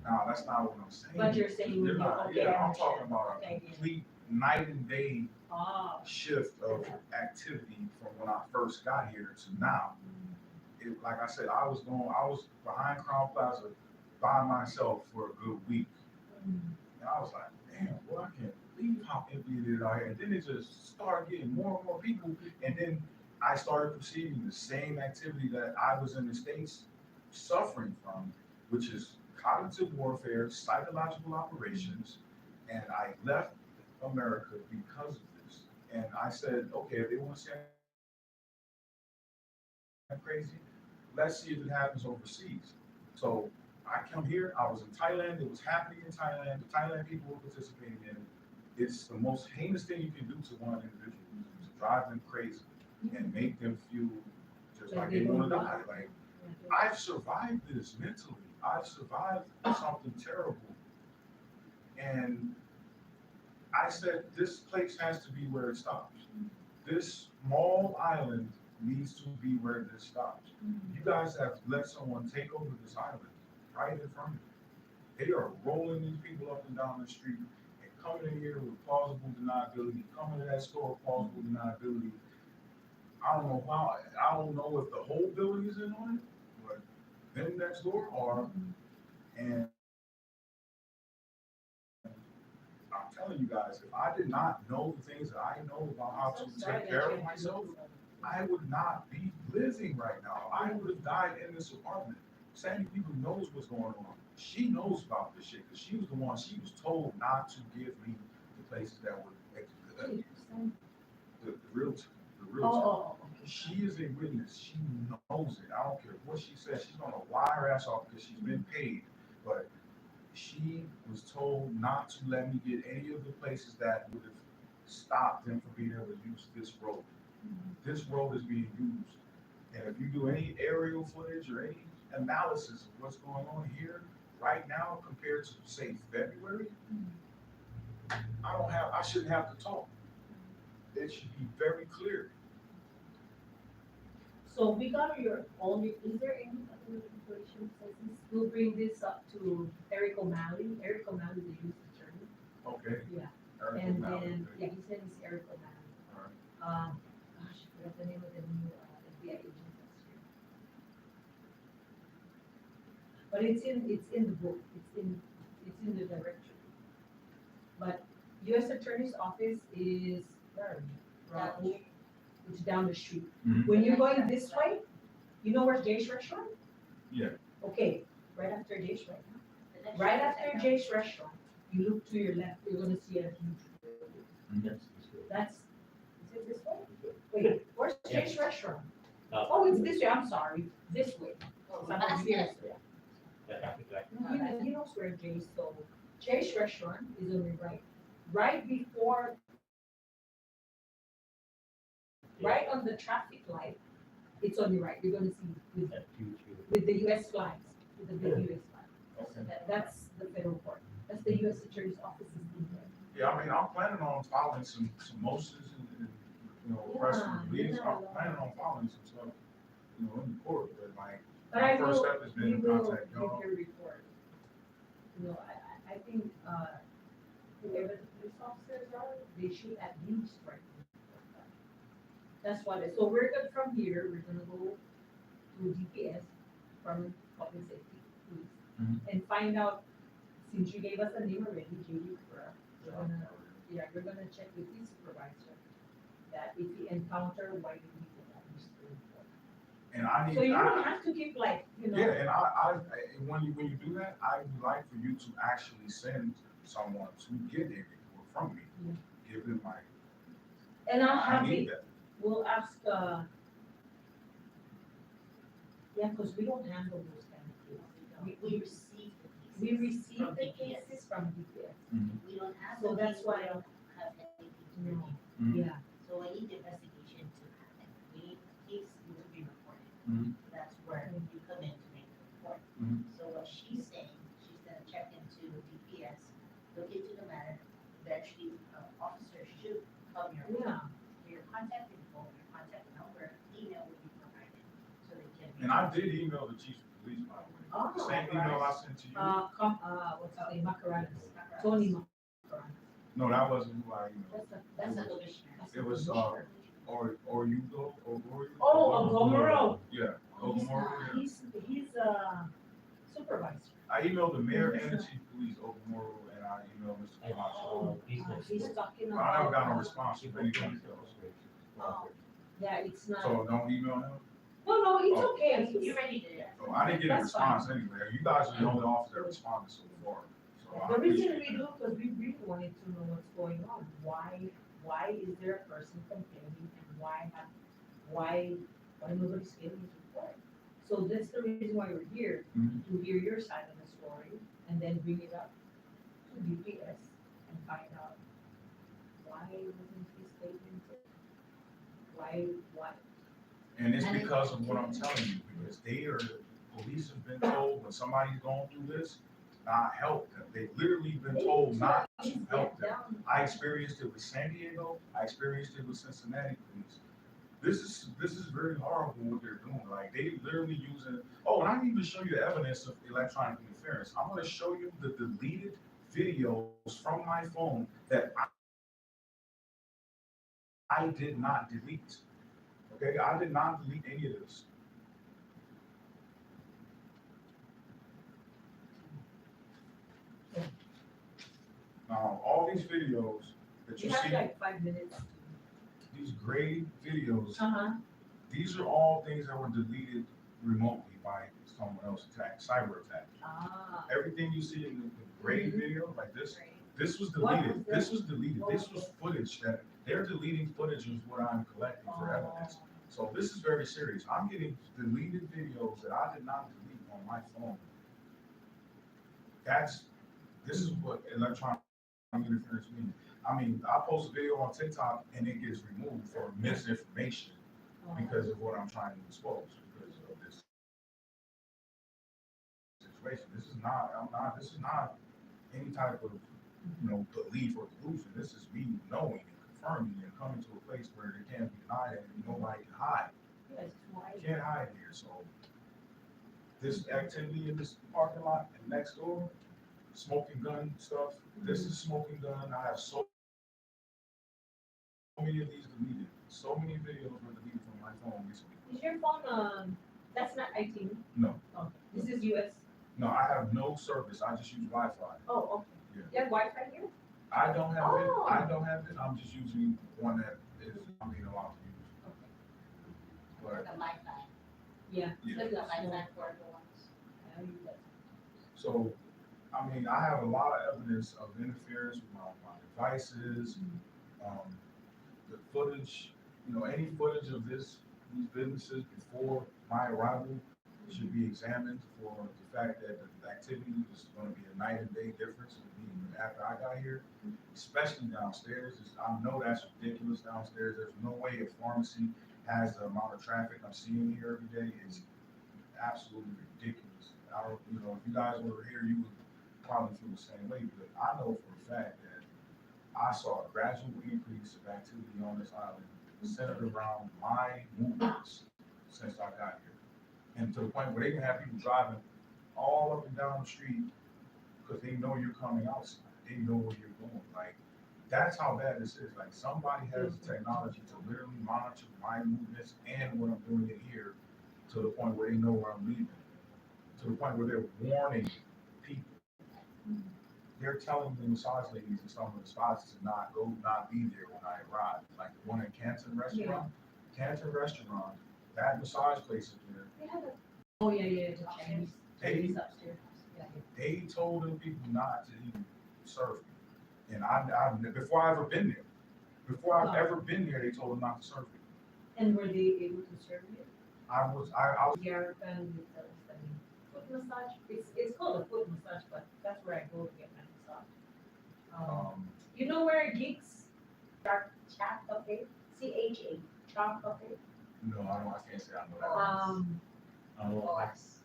A: No, that's not what I'm saying.
C: But you're saying when
A: You're
C: you-
A: not,
C: okay,
A: yeah,
C: I
A: I'm talking
C: understand.
A: about a
C: Okay, yeah.
A: complete night and day
C: Ah,
A: shift of activity from when I first got here to now. It, like I said, I was behind Crown Plaza by myself for a good week. And I was like, damn, boy, I can't believe how empty it is out here. And then it just started getting more and more people. And then I started perceiving the same activity that I was in the States suffering from, which is cognitive warfare, psychological operations. And I left America because of this. And I said, okay, if they want to say I'm crazy, let's see if it happens overseas. So I come here, I was in Thailand, it was happening in Thailand, the Thailand people were participating in it. It's the most heinous thing you can do to one individual, is to drive them crazy and make them feel just like they want to die. Like, I've survived this mentally. I've survived something terrible. And I said, this place has to be where it stops. This small island needs to be where this stops. You guys have let someone take over this island right in front of you. They are rolling these people up and down the street and coming in here with plausible deniability, coming to that store with plausible deniability. I don't know how, I don't know if the whole building is in on it, but them next door are. And I'm telling you guys, if I did not know the things that I know about how to take care of myself, I would not be living right now. I would have died in this apartment. Sandy People knows what's going on. She knows about this shit because she was the one, she was told not to give me the places that would, the realtor, the realtor.
C: Oh,
A: She is a witness. She knows it. I don't care what she says. She's gonna lie her ass off because she's been paid. But she was told not to let me get any of the places that would have stopped them from being able to use this road. This road is being used. And if you do any aerial footage or any analysis of what's going on here right now compared to, say, February, I shouldn't have to talk. It should be very clear.
C: so we got your only, is there any other information says this? We'll bring this up to Eric O'Malley. Eric O'Malley, the youth attorney.
A: Okay?
C: Yeah.
A: Eric
C: And
A: O'Malley,
C: then,
A: okay.
C: yeah, he said it's Eric O'Malley.
A: All right.
C: Gosh, I forgot the name of the new FBI agent that's here. But it's in the book, it's in the directory. But US Attorney's Office is, where are we?
D: Down here.
C: It's down the street.
A: Mhm.
C: When you're going this way, you know where's Jay's Restaurant?
A: Yeah.
C: Okay, right after Jay's right now.
D: The next
C: Right
D: one is
C: after
D: Echo.
C: Jay's Restaurant, you look to your left, you're gonna see a huge building. That's, is it this way? Wait, where's Jay's Restaurant? Oh, it's this way, I'm sorry, this way.
D: Oh,
C: So I'm
D: that's
C: serious.
D: it.
C: No, he knows where Jay's, so Jay's Restaurant is on the right, right before, right on the traffic light, it's on the right, you're gonna see with the US flags, with the big US flag.
A: Okay.
C: That's the federal court, that's the US Attorney's Office is in there.
A: Yeah, I mean, I'm planning on filing some motions and, you know, press release. I'm planning on filing some stuff, you know, in the court, but like,
C: But
A: my
C: I
A: first
C: will,
A: step has
C: we
A: been to
C: will
A: contact
C: give
A: y'all.
C: your report. You know, I think, whoever the police officers are, they should at least write. That's what it, so we're good from here, we're gonna go to DPS, Department of Public Safety, Police,
A: Mhm.
C: and find out, since you gave us a name already, JD Kura, we're gonna, yeah, we're gonna check with his supervisor, that if he encounter, why did he get that mystery report?
A: And I
C: So
A: need,
C: you don't have to give like, you know.
A: yeah, and when you do that, I would like for you to actually send someone to get a report from me.
C: Yeah.
A: Give them my,
C: And I'll
A: I
C: have
A: need
C: it,
A: that.
C: we'll ask, yeah, cause we don't handle those kind of cases.
D: We receive the cases.
C: We receive
D: from
C: the
D: DPS.
C: cases from DPS,
D: We don't have
C: So
D: the
C: that's
D: case, we
C: why-
D: don't have anything to
C: No.
D: review.
A: Mhm.
C: yeah.
D: So we need the investigation to happen. We need the case to be reported.
A: Mhm.
D: So that's where you come in to make the report.
A: Mhm.
D: So what she's saying, she's gonna check into DPS, look into the matter, eventually, officer should come your way.
C: Yeah,
D: Your contact info, your contact number, email will be provided, so they can.
A: And I did email the chief of police, by the way. The
C: Oh,
A: same email I sent to you.
C: what's his name, Macarena, Tony Macarena.
A: No, that wasn't who I emailed.
D: That's a commissioner.
A: It was, or you go, or you.
C: Oh, Gomero.
A: Yeah, Gomero, yeah.
C: He's, supervisor.
A: I emailed the mayor and the chief of police, Oklahoma, and I emailed Mr. Camacho.
C: He's talking
A: But I never got no
C: about,
A: response from anybody else.
C: yeah, it's not,
A: So don't email him?
C: no, it's
A: Oh.
C: okay.
D: You already did it.
A: So I didn't get a
C: That's fine.
A: response anyway. You guys are the only officer that responded so far. So I
C: The reason
A: appreciate
C: we
A: that.
C: do, because we really wanted to know what's going on. Why is there a person complaining and why nobody's getting his report? So that's the reason why we're here,
A: Mhm.
C: to hear your side of the story and then bring it up to DPS and find out why wasn't his statement taken? Why?
A: And it's
C: And it-
A: because of what I'm telling you, because police have been told when somebody's going through this, not help them. They've literally been told not to help them. I experienced it with San Diego, I experienced it with Cincinnati police. This is very horrible what they're doing. Like they literally using, oh, and I can even show you the evidence of electronic interference. I'm gonna show you the deleted videos from my phone that I did not delete. Okay, I did not delete any of this. Now, all these videos that
C: You
A: you
C: have
A: see,
C: like 5 minutes.
A: these gray videos,
C: Uh-huh.
A: these are all things that were deleted remotely by someone else cyber attack.
C: Ah.
A: Everything you see in the gray
C: Mhm.
A: video, like this was
C: What
A: deleted.
C: was
A: This
C: that?
A: was deleted.
C: What
A: This
C: was
A: was footage that they're deleting footage is what I'm collecting for evidence.
C: Oh.
A: So this is very serious. I'm getting deleted videos that I did not delete on my phone. This is what electronic interference means. I mean, I post a video on TikTok and it gets removed for misinformation because of what I'm trying to expose, because of this situation. This is not any type of, belief or delusion. This is me knowing and confirming and coming to a place where it can't be denied and nobody can hide.
C: Yes, why?
A: You can't hide here, so this activity in this parking lot and next door, smoking gun stuff, this is smoking gun. I have so many of these deleted. So many videos were deleted from my phone recently.
C: Is your phone, that's not IT?
A: No.
C: Oh, this is US?
A: No, I have no service. I just use Wi-Fi.
C: Oh, okay.
A: Yeah.
C: You have Wi-Fi here?
A: I don't have it.
C: Oh.
A: I don't have it. I'm just using one that I'm being allowed to use.
C: Okay.
A: But
D: The lifeline.
C: Yeah.
A: yeah.
D: Like the lifeline for the ones.
C: I use that.
A: So, I mean, I have a lot of evidence of interference with my devices, the footage, any footage of these businesses before my arrival should be examined for the fact that the activity is going to be a night and day difference after I got here, especially downstairs. I know that's ridiculous downstairs. There's no way a pharmacy has the amount of traffic I'm seeing here every day. It's absolutely ridiculous. I don't, if you guys were here, you would probably feel the same way, but I know for a fact that I saw a gradual increase of activity on this island centered around my movements since I got here. And to the point where they can have people driving all up and down the street because they know you're coming outside. They know where you're going. Like, that's how bad this is. Like, somebody has the technology to literally monitor my movements and what I'm doing in here to the point where they know where I'm leaving. To the point where they're warning people. They're telling the massage ladies in some of the spots to not be there when I arrive. Like the one at Canton Restaurant. Canton Restaurant, that massage place is there.
C: They have a, oh, yeah, the Chinese, Chinese upstairs. Yeah.
A: They told them people not to even serve me. And I before I ever been there, before I've ever been there, they told them not to serve me.
C: And were they able to serve you?
A: I was
C: Yarrapan with the foot massage. It's called a foot massage, but that's where I go to get my massage. You know where Geeks Chat Cafe? CHA Chat Cafe.
A: no, I can't say I know that. I don't know.
D: OS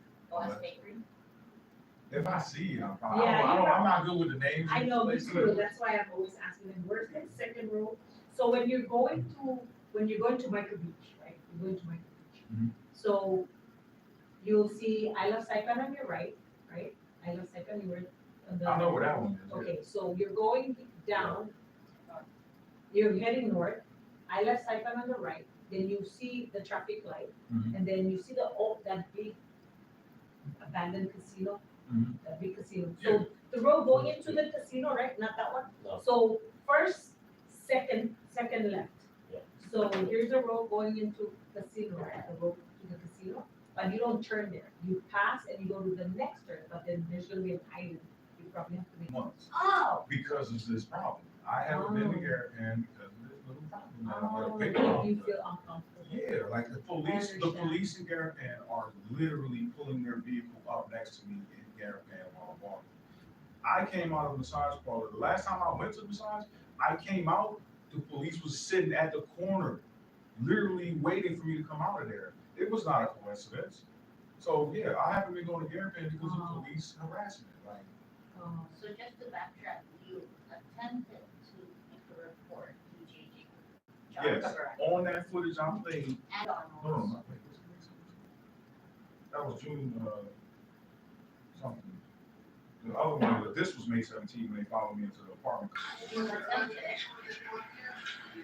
D: Bakery.
A: If I see it, I'm probably,
C: Yeah,
A: I'm not good with the names.
C: I know, me
A: Places.
C: too. That's why I'm always asking them, where's that second row? So when you're going to Micro Beach, right? You're going to Micro Beach.
A: Mhm.
C: So you'll see I Love Saipan on your right? I Love Saipan, you were on the.
A: I know where that one is. yeah.
C: Okay, so you're going down, you're heading north, I Love Saipan on the right, then you see the traffic light,
A: Mhm.
C: and then you see that big abandoned casino,
A: Mhm.
C: a big casino.
A: Yeah.
C: So the road going into the casino, right, not that one?
F: No.
C: So first, second left.
F: Yeah.
C: So here's a road going into casino, right, the road to the casino, but you don't turn there. You pass and you go to the next turn, but then there's gonna be an island. You probably have to make.
A: Months
C: Oh.
A: because of this problem. I haven't been to
C: Oh.
A: Garapan because of this little problem. that I'm
C: Oh,
A: gonna pick
C: you
A: up.
C: feel uncomfortable.
A: Yeah, like the
C: understand.
A: police in Garapan are literally pulling their vehicle up next to me in Garapan while I'm walking. I came out of the massage parlor. The last time I went to the massage, I came out, the police was sitting at the corner, literally waiting for me to come out of there. It was not a coincidence. So yeah, I haven't been going to Garapan because
C: Oh.
A: of police harassment. Like,
C: Oh.
D: So just to backtrack, you attempted to make a report to JJ.
A: yes, on that footage I played.
D: And
A: No, no,
D: on.
A: no, wait, that was June, something. The other one, this was May 17 when they followed me into the apartment.
D: You attempted.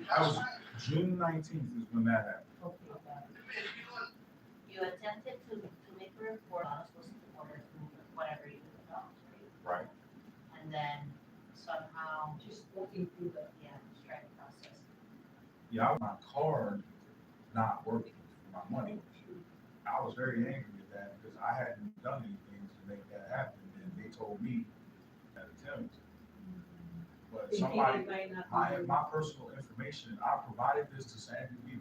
A: That was June 19th is when that happened.
C: Okay, got it.
D: You attempted to make a report on unsolicited orders, whatever you did, right?
A: Right.
D: And then somehow,
C: Just walking through the.
D: yeah, strike process.
A: Yeah, my card not working for my money. I was very angry at that because I hadn't done anything to make that happen, and they told me that attempt. But
C: Thinking
A: somebody,
C: it might not
A: my,
C: be.
A: my personal information, I provided this to Sandy Weaver.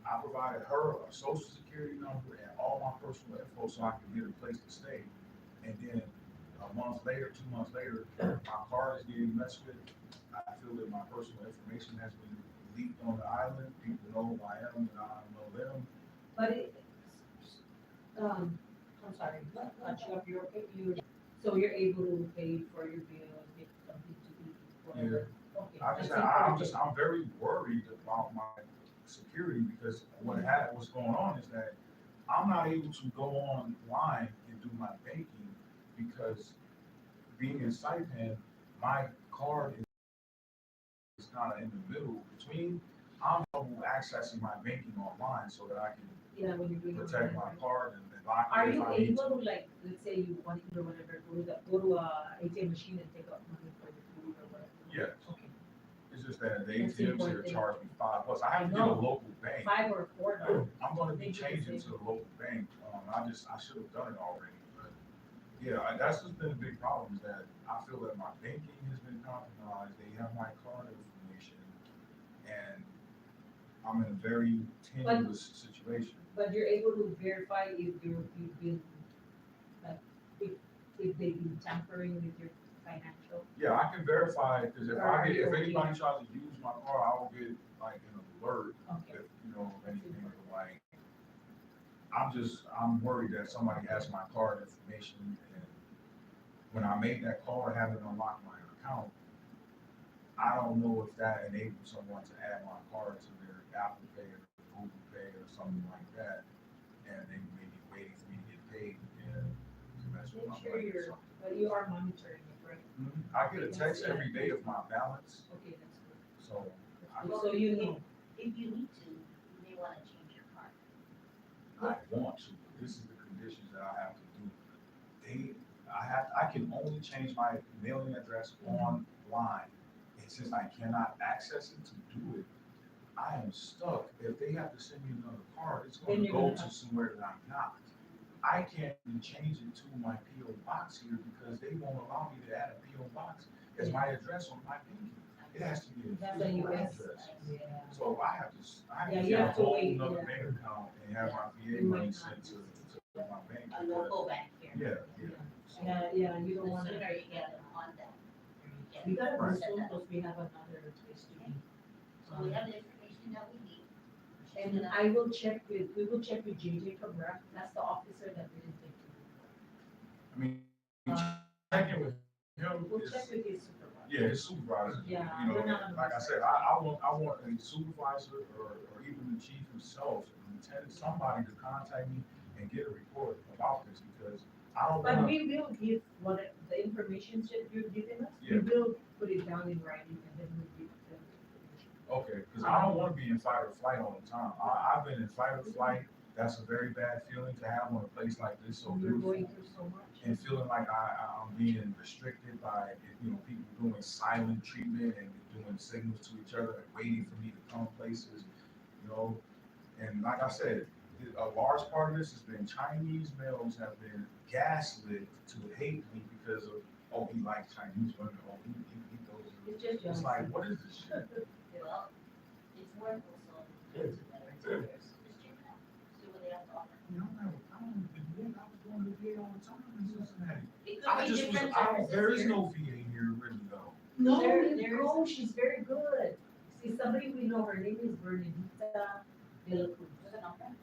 A: I provided her a social security number and all my personal info so I could get a place to stay. And then a month later, 2 months later, my card is getting messed with. I feel that my personal information has been leaked on the island. People know who I am and I know them.
C: But it, I'm sorry, cut you up, so you're able to pay for your bills, get something to eat, whatever. Okay, that's encouraging.
A: I'm very worried about my security because what's going on is that I'm not able to go online and do my banking because being in Saipan, my card is kind of in the middle between, I'm accessing my banking online so that I can
C: Yeah, when you're doing. your
A: protect my
C: banking.
A: card and lock
C: Are
A: it if
C: you
A: I need
C: able
A: to.
C: to, like, let's say you want to or whatever, go to a ATM machine and take out money for your food or whatever?
A: Yes.
C: Okay,
A: It's just that the
C: That's the
A: ATMs here
C: important thing.
A: charge me $5. I have to
C: I
A: get a
C: know.
A: local bank.
C: $5 or $4.
A: I'm gonna be
C: Maybe the
A: changing
C: same.
A: to the local bank. I should have done it already, but yeah, that's just been a big problem is that I feel that my banking has been compromised. They have my card information and I'm in a very tenuous situation.
C: But you're able to verify if you've been, like, if they've been tampering with your financial.
A: Yeah, I can verify because if if
C: Okay.
A: anybody tries to use my card, I will get like an alert
C: Okay.
A: if, anything like, I'm worried that somebody has my card information and when I make that call or have it unlock my account, I don't know if that enables someone to add my card to their Apple Pay or Google Pay or something like that. And they may be waiting for me to get paid and to mess with
C: Make
A: my
C: sure
A: money.
C: but you are monitoring it, right?
A: I get a text every day of my balance,
C: Okay, that's good.
A: so
C: That's good. So you know,
D: If you need to, you may wanna change your card.
A: I want to, but this is the conditions that I have to do. I can only change my mailing address online. And since I cannot access it to do it, I am stuck. If they have to send me another card, it's
C: Then
A: gonna
C: you're
A: go
C: gonna
A: to
C: have-
A: somewhere that I'm not. I can't even change it to my PO box here because they won't allow me to add a PO box as my address on my banking. It has to be a
C: that's a
A: physical
C: US,
A: address.
C: yeah.
A: So I have
C: Yeah,
A: to
C: you
A: get a
C: have to
A: whole
C: wait,
A: nother
C: yeah.
A: bank account and have my VA
C: You
A: money
C: might
A: sent
C: not.
A: to my bank.
D: A local bank here.
A: Yeah. So,
C: Yeah, you
D: The
C: don't want to.
D: sooner you get them on that,
C: We gotta
A: Right.
C: move soon because we have another place to be.
D: So we have the information that we need. She's
C: And
D: gonna-
C: we will check with JJ Cabrera, that's the officer that we didn't take to.
A: I mean, checking with him
C: We'll
A: is,
C: check with his supervisor.
A: yeah, his supervisor.
C: Yeah,
A: You know,
C: we're not
A: like I said, I want a supervisor or even the chief himself, lieutenant, somebody to contact me and get a report about this because I don't
C: But
A: want.
C: we will give the information that you're giving us, we
A: Yeah.
C: will put it down in writing and then we'll give them the information.
A: Okay, because I don't want to be in fight or flight all the time. I've been in fight or flight that's a very bad feeling to have on a place like this, so
C: You're
A: beautiful.
C: going through so much.
A: And feeling like I'm being restricted by, people doing silent treatment and doing signals to each other and waiting for me to come places, you know. And like I said, a large part of this has been Chinese males have been gaslit to hate me because of, oh, he likes Chinese women, oh, he goes.
C: It's just
A: It's
C: jealousy.
A: like, what is this shit?
D: Well, it's worth also to veterans affairs. Just check it out, see what they have to offer.
A: I don't even, I was going to the VA all the time in Cincinnati.
D: It
A: I
D: could be
A: just was,
D: different
A: there is
D: services here.
A: no VA here really though.
C: No,
D: There-
C: you
D: there's-
C: go, she's very good. See, somebody we know, her name is Bernadita de la Cruz.
D: Does it not matter?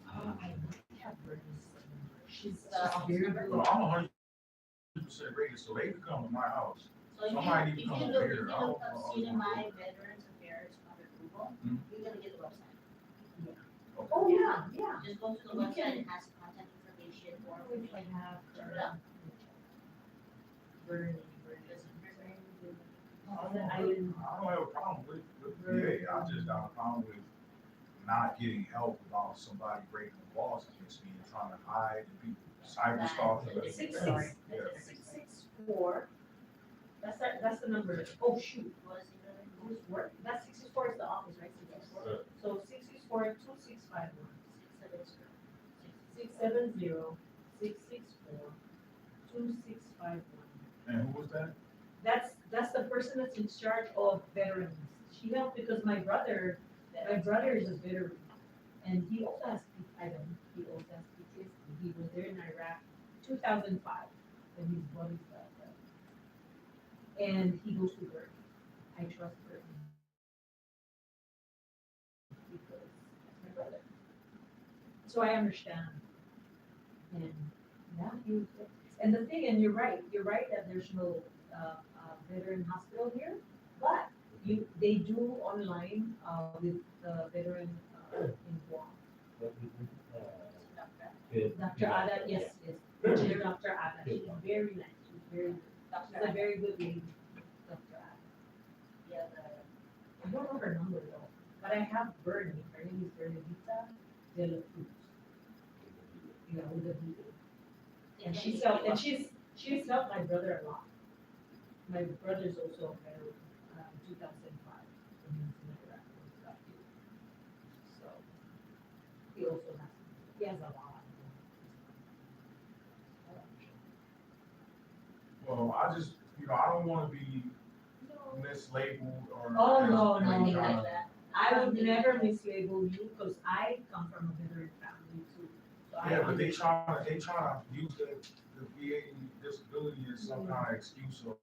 C: I might have Bernadita's number. She's
D: office
C: very
D: number?
C: good.
A: Well, I'm 100% rated, so they could come to my house.
D: So if
A: Somebody
D: you
A: come
D: look,
A: over
D: if
A: here,
D: you
A: I'll-
D: look up
A: I'll-
D: CNMI Veterans Affairs under Google,
A: Mhm.
D: you're gonna get the website.
C: Oh, yeah, yeah.
D: Just go to the
C: You
D: website,
C: can-
D: it has contact information, more
C: If I
D: information.
C: have.
D: Check it out.
C: Bernie.
A: I don't have a problem with VA, I just got a problem with not getting help about somebody breaking the laws against me and trying to hide and people cyber stalking.
D: That's a
C: Six,
D: different story.
C: six,
A: Yeah.
D: That's a
C: six,
D: different
C: six, four. That's the number. Oh, shoot.
D: What is it?
C: Who's work? That's 64 is the office, right? 64. So 664 2651. 670 664 2651.
A: And who was that?
C: That's the person that's in charge of veterans. She helped because my brother is a veteran, and he also has he also has PTSD. He was there in Iraq 2005 when his buddies died. And he goes to Berkeley. I trust Berkeley because that's my brother. So I understand. And yeah, and the thing, and you're right that there's no veteran hospital here, but they do online with the veteran in Guam. Dr. Ada, yes, dear Dr. Ada, she's very nice, she's a very good lady, Dr. Ada.
D: Yeah,
C: I don't know her number though, but I have Bernie, her name is Bernadita de la Cruz. Yeah, with a B. And she's helped my brother a lot. My brother's also a veteran, 2005, when he was in Iraq, when he got here. So, he has a lot.
A: Well, I just, I don't wanna be mislabeled or.
C: Oh,
A: as
C: no,
A: any
C: no,
D: Nothing
C: no.
A: kind
D: like
A: of-
D: that.
C: I would never mislabel you, because I come from a veteran family too. So I
A: Yeah, but they
C: understand.
A: try to use the VA disability as some kind of excuse of,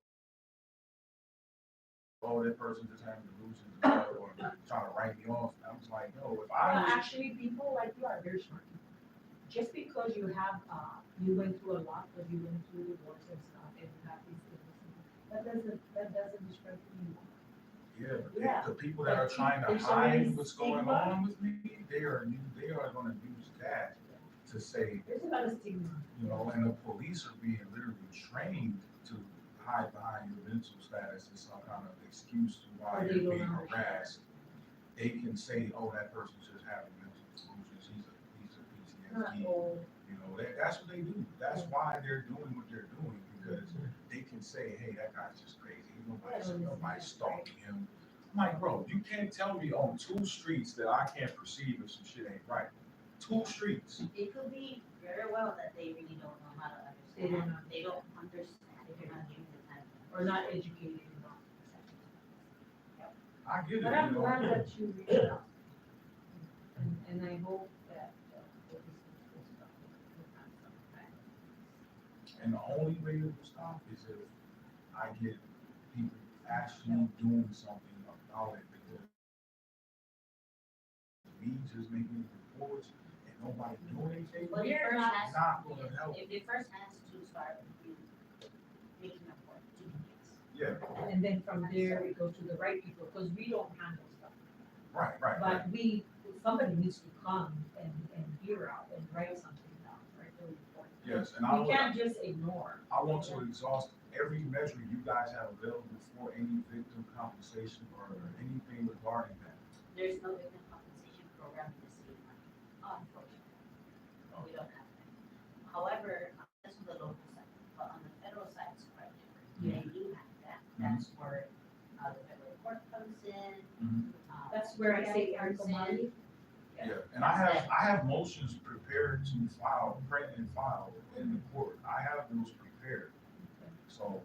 A: oh, that person just having delusions or trying to write me off. I'm just like, no, if I
C: Well,
A: was,
C: actually, people like you are very smart people. Just because you have, you went through a lot, because you went through divorce and stuff, and you have these things, that doesn't describe who you are.
A: yeah, but
C: Yeah.
A: the people that are trying to
C: There's so many
A: hide what's going
C: stigma.
A: on with me, they are gonna use that to say,
C: There's a lot of stigma.
A: and the police are being literally trained to hide behind your mental status as some kind of excuse to why
C: Or they
A: you're
C: don't
A: being
C: understand.
A: harassed. They can say, oh, that person's just having mental delusions, he's a
C: Not
A: PTSD.
C: all.
A: That's what they do. That's why they're doing what they're doing, because they can say, hey, that guy's just crazy. Nobody's stalking him. I'm like, bro, you can't tell me on 2 streets that I can't perceive if some shit ain't right. 2 streets.
D: It could be very well that they really don't know how to
C: They don't
D: understand.
C: know.
D: They don't understand. They're not giving the time.
C: Or not educated enough.
A: I get it,
C: But I'm glad that you reached out. And I hope that, this will stop. We'll have some kind
A: And the only way it will stop is if I get people actually doing something about it, because me just making reports and nobody doing anything,
D: But it
C: We're
D: first
C: not-
D: has,
A: not gonna help.
D: if it first has to start with you making a report to the police.
A: Yeah,
C: of, and then from there, we go to the right people, because we don't handle stuff.
A: right.
C: But somebody needs to come and hear out and write something down, write the report.
A: Yes, and
C: We can't just ignore.
A: I want to exhaust every measure you guys have available for any victim compensation or anything regarding that.
D: There's no victim compensation program in the city, unfortunately. However, that's on the local side, but on the federal side, it's quite different. They do have that, that's where, the federal court comes in.
A: Mhm.
C: That's where I say
D: FBI
C: Erica
D: comes in.
C: Mali.
A: Yeah, and I have motions prepared to file, print and file in the court. I have those prepared. So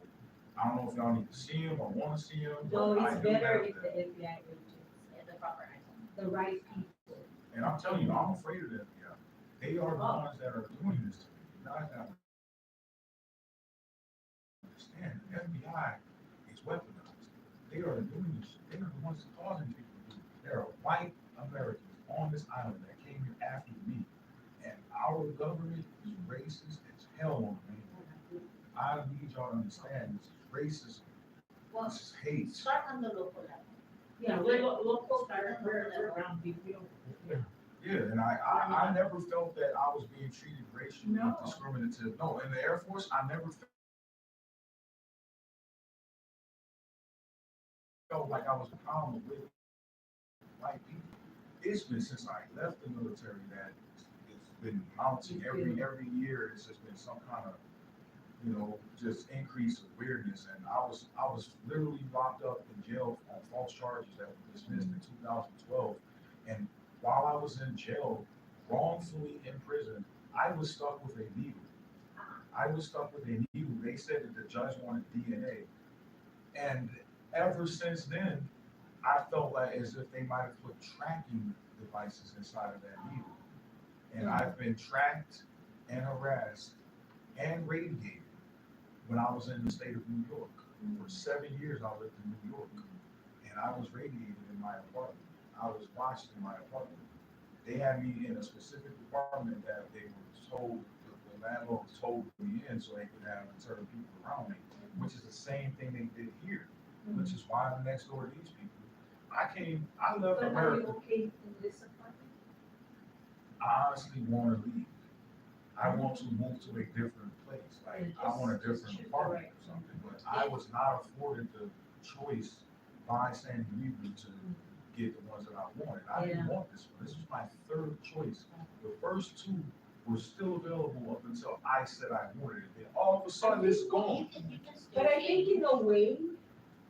A: I don't know if y'all need to see them or wanna see them.
C: No,
A: but I
C: it's
A: do
C: better
A: have
C: if
A: them.
C: the FBI agents,
D: Yeah, the proper item.
C: the right people.
A: And I'm telling you, I'm afraid of the FBI. They are the ones that are doing this to me. You guys have to understand, the FBI is weaponized. They are doing this, they are the ones causing people to do it. There are white Americans on this island that came here after me. And our government is racist as hell on the mainland. I need y'all to understand, this is racism,
D: Well,
A: this is hate.
D: start on the local level.
C: Yeah, we're local, we're around people, we don't.
A: Yeah, and I never felt that I was being treated racially
C: No.
A: discriminative. No, in the Air Force, I never felt like I was a problem with white people. It's been since I left the military that it's been mounting every year. It's just been some kind of, just increase of weirdness. And I was literally locked up in jail on false charges that were dismissed in 2012. And while I was in jail, wrongfully in prison, I was stuck with a needle. They said that the judge wanted DNA. And ever since then, I felt like as if they might have put tracking devices inside of that needle. And I've been tracked and harassed and radiated when I was in the state of New York. For 7 years, I lived in New York. And I was radiated in my apartment. I was watched in my apartment. They had me in a specific apartment that they were told, the landlord was told me in so they could have certain people around me, which is the same thing they did here, which is why I'm next door to these people. I left
C: But are you
A: America.
C: okay in this apartment?
A: I honestly want to leave. I want to move to a different place. Like, I want a different apartment or something, but I was not afforded the choice by Sandy Weaver to get the ones that I wanted. I didn't want this one. This was my third choice. The first two were still available up until I said I wanted it. Then all of a sudden, it's gone.
C: But I think in a way,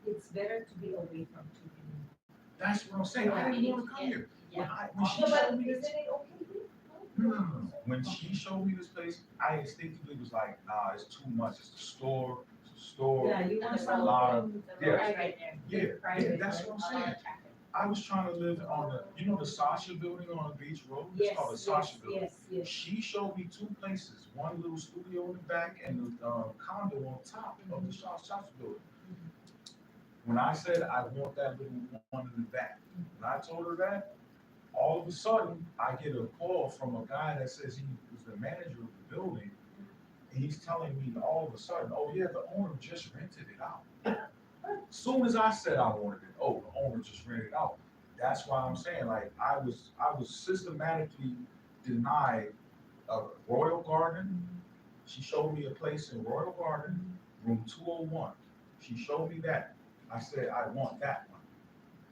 C: it's better to be away from two people.
A: That's what I'm saying. I didn't want to come here. When she
C: No, but
A: showed me
C: isn't
A: this,
C: it okay?
A: no. When she showed me this place, I instinctively was like, nah, it's too much. It's the store. It's the store.
C: Yeah, you want
A: It's a lot of,
C: something
A: yeah.
D: Right there.
A: yeah,
C: private,
A: that's
C: right?
A: what I'm saying. I was trying to live on the Sasha building on Beach Road?
C: Yes,
A: It's called the
C: yes,
A: Sasha building.
C: yes.
A: She showed me two places, one little studio in the back and the condo on top of the Sasha building. When I said I want that little one in the back, when I told her that, all of a sudden, I get a call from a guy that says he was the manager of the building. And he's telling me all of a sudden, oh yeah, the owner just rented it out. Soon as I said I wanted it, oh, the owner just rented it out. That's why I'm saying, like, I was systematically denied a Royal Garden. She showed me a place in Royal Garden, room 201. She showed me that. I said, I want that one.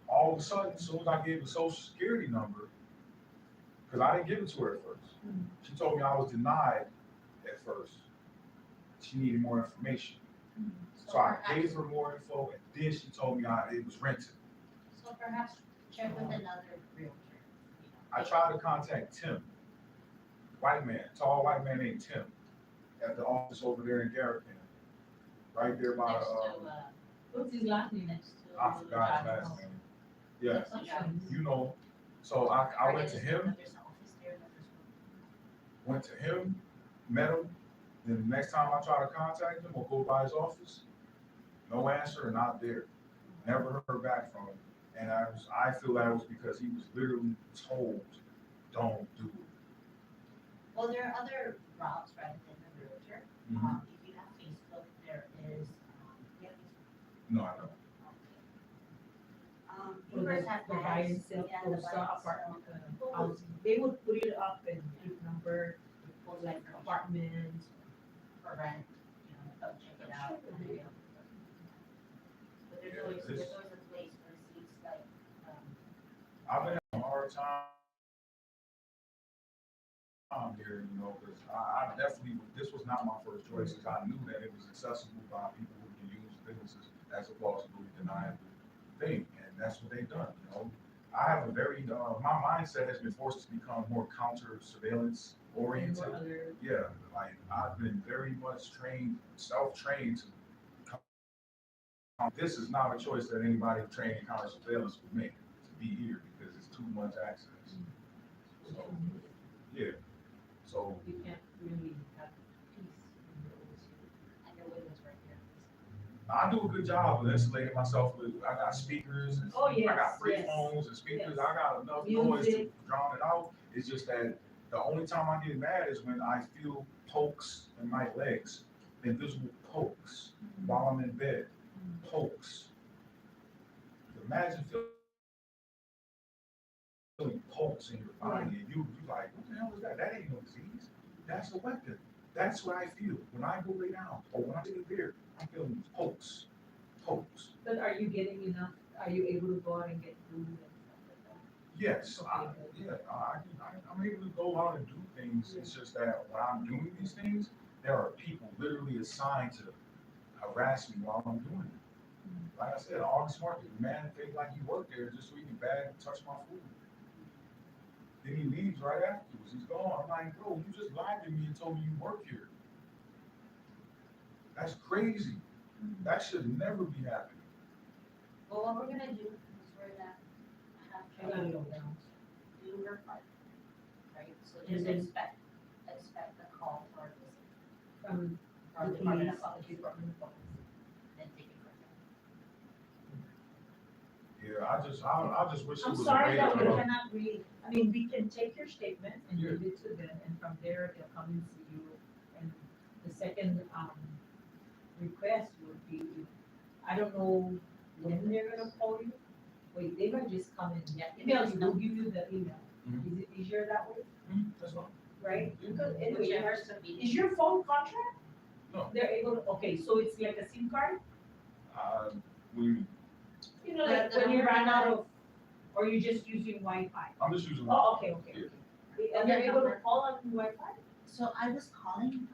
A: All of a sudden, as soon as I gave the social security number, because I didn't give it to her at first. She told me I was denied at first. She needed more information. So I gave her more info, and then she told me it was rented.
D: So perhaps check with another realtor.
A: I tried to contact Tim, white man, tall white man named Tim, at the office over there in Garrett, right there by,
D: Next to,
C: What's his last name?
D: next to.
A: I forgot his last name. Yeah, you know, so I went to him,
D: There's an office there, and there's one.
A: went to him, met him, then the next time I try to contact him or go by his office, no answer, not there. Never heard back from him. And I feel that was because he was literally told, don't do it.
D: Well, there are other routes rather than the realtor.
A: Mhm.
D: If you have Facebook, there is, yeah, Facebook.
A: No, I don't.
C: For
D: Viewers
C: the
D: have
C: buy and
D: ads,
C: sell,
D: yeah,
C: for
D: the buy
C: sell
D: and
C: apartment,
D: sell.
C: housing. They would put it up and give number, for like apartment.
D: For rent, come check it out. But there's always a place where it seems like,
A: I've been having a hard time here, because I definitely people, this was not my first choice, because I knew that it was accessible by people who can use businesses as a plausibly deniable thing, and that's what they've done, you know? I have a very, my mindset has been forced to become more counter surveillance oriented.
C: Or other-
A: Yeah, like I've been very much trained, self-trained to. This is not a choice that anybody trained in counter surveillance would make to be here because it's too much access. So, yeah, so
C: You can't really have peace in your own city.
D: And your windows right here.
A: I do a good job of insulating myself with, I got speakers and
C: Oh,
A: I
C: yes,
A: got three
C: yes.
A: phones and speakers,
C: Yes.
A: I got enough noise to
C: Music.
A: drown it out. It's just that the only time I get mad is when I feel pokes in my legs, invisible pokes while I'm in bed, pokes. Imagine feeling pokes in your body and you like, what the hell is that? That ain't no disease. That's a weapon. That's what I feel when I go lay down or when I'm sitting there. I'm feeling pokes.
C: But are you getting enough, are you able to go out and get food and stuff like that?
A: Yes, I'm able to go out and do things. It's just that when I'm doing these things, there are people literally assigned to harass me while I'm doing it. Like I said, August Market, the man think like he worked there just so he can bag and touch my food. Then he leaves right afterwards. He's gone. I'm like, bro, you just lied to me and told me you work here. That's crazy. That should never be happening.
D: Well, what we're gonna do is we're gonna have
C: I gotta
D: to
C: go down.
D: do her part. Right, so
C: And
D: just
C: then-
D: expect a call or a visit
C: From
D: from
C: the
D: Department
C: police,
D: of Public
C: the Department of Public.
D: and take it from there.
A: Yeah, I just wish it
C: I'm
A: was a
C: sorry
A: way
C: that we
A: to,
C: cannot read, I mean, we can take your statement and
A: Yeah.
C: give it to them, and from there, they'll come and see you. And the second, request would be, I don't know when they're gonna call you. Wait, they might just come and email you, we'll give you the email.
A: Mhm.
C: Is it easier that way,
A: that's fine.
C: right? Because anyway,
D: Whichever's convenient.
C: is your phone contract?
A: No.
C: They're able to, okay, so it's like a SIM card?
A: We,
C: You know,
D: The-
C: like
D: the
C: when you
D: number
C: ran out
D: that-
C: of, or you're just using Wi-Fi?
A: I'm just using.
C: Oh, okay, okay,
A: Yeah.
C: okay. And they're able to call on Wi-Fi?
D: So I was calling,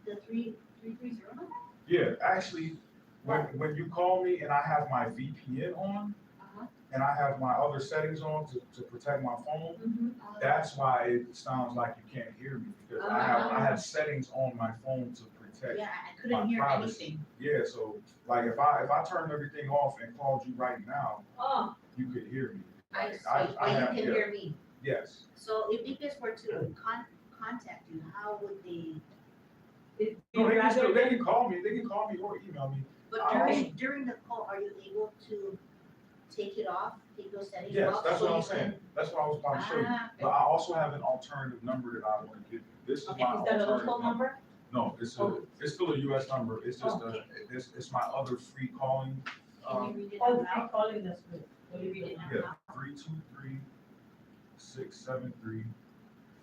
D: the 330 number?
A: Yeah, actually, when you call me and I have my VPN on
D: Uh-huh.
A: and I have my other settings on to protect my phone,
C: Mm-hmm.
A: that's why it sounds like you can't hear me because I have settings on my phone to protect.
D: Yeah, I couldn't
A: my
D: hear
A: privacy.
D: anything.
A: Yeah, so like if I turned everything off and called you right now,
C: Oh,
A: you could hear me.
D: I
A: Like,
D: see, but you
A: have-
D: can
A: yeah,
D: hear me.
A: Yes,
D: So if EPS were to contact you, how would they?
A: no, they
C: rather
A: can
C: than,
A: call me or email me.
D: But
A: Also-
D: during the call, are you able to take it off, take those settings
A: Yes,
D: off?
A: that's
D: so
A: what I'm
D: you
A: saying,
D: can-
A: that's what I was about to show you.
D: Ah,
A: But I also have an alternative number that I want to give you. This is
D: Okay,
A: my
C: is that a
A: alternative
C: local number?
A: No, it's still a US number, it's just
D: Okay.
A: it's my other free calling.
D: Can you read it
C: Oh,
D: out
C: free
D: loud?
C: calling, that's good.
D: Can you read it out
A: Yeah,
D: loud?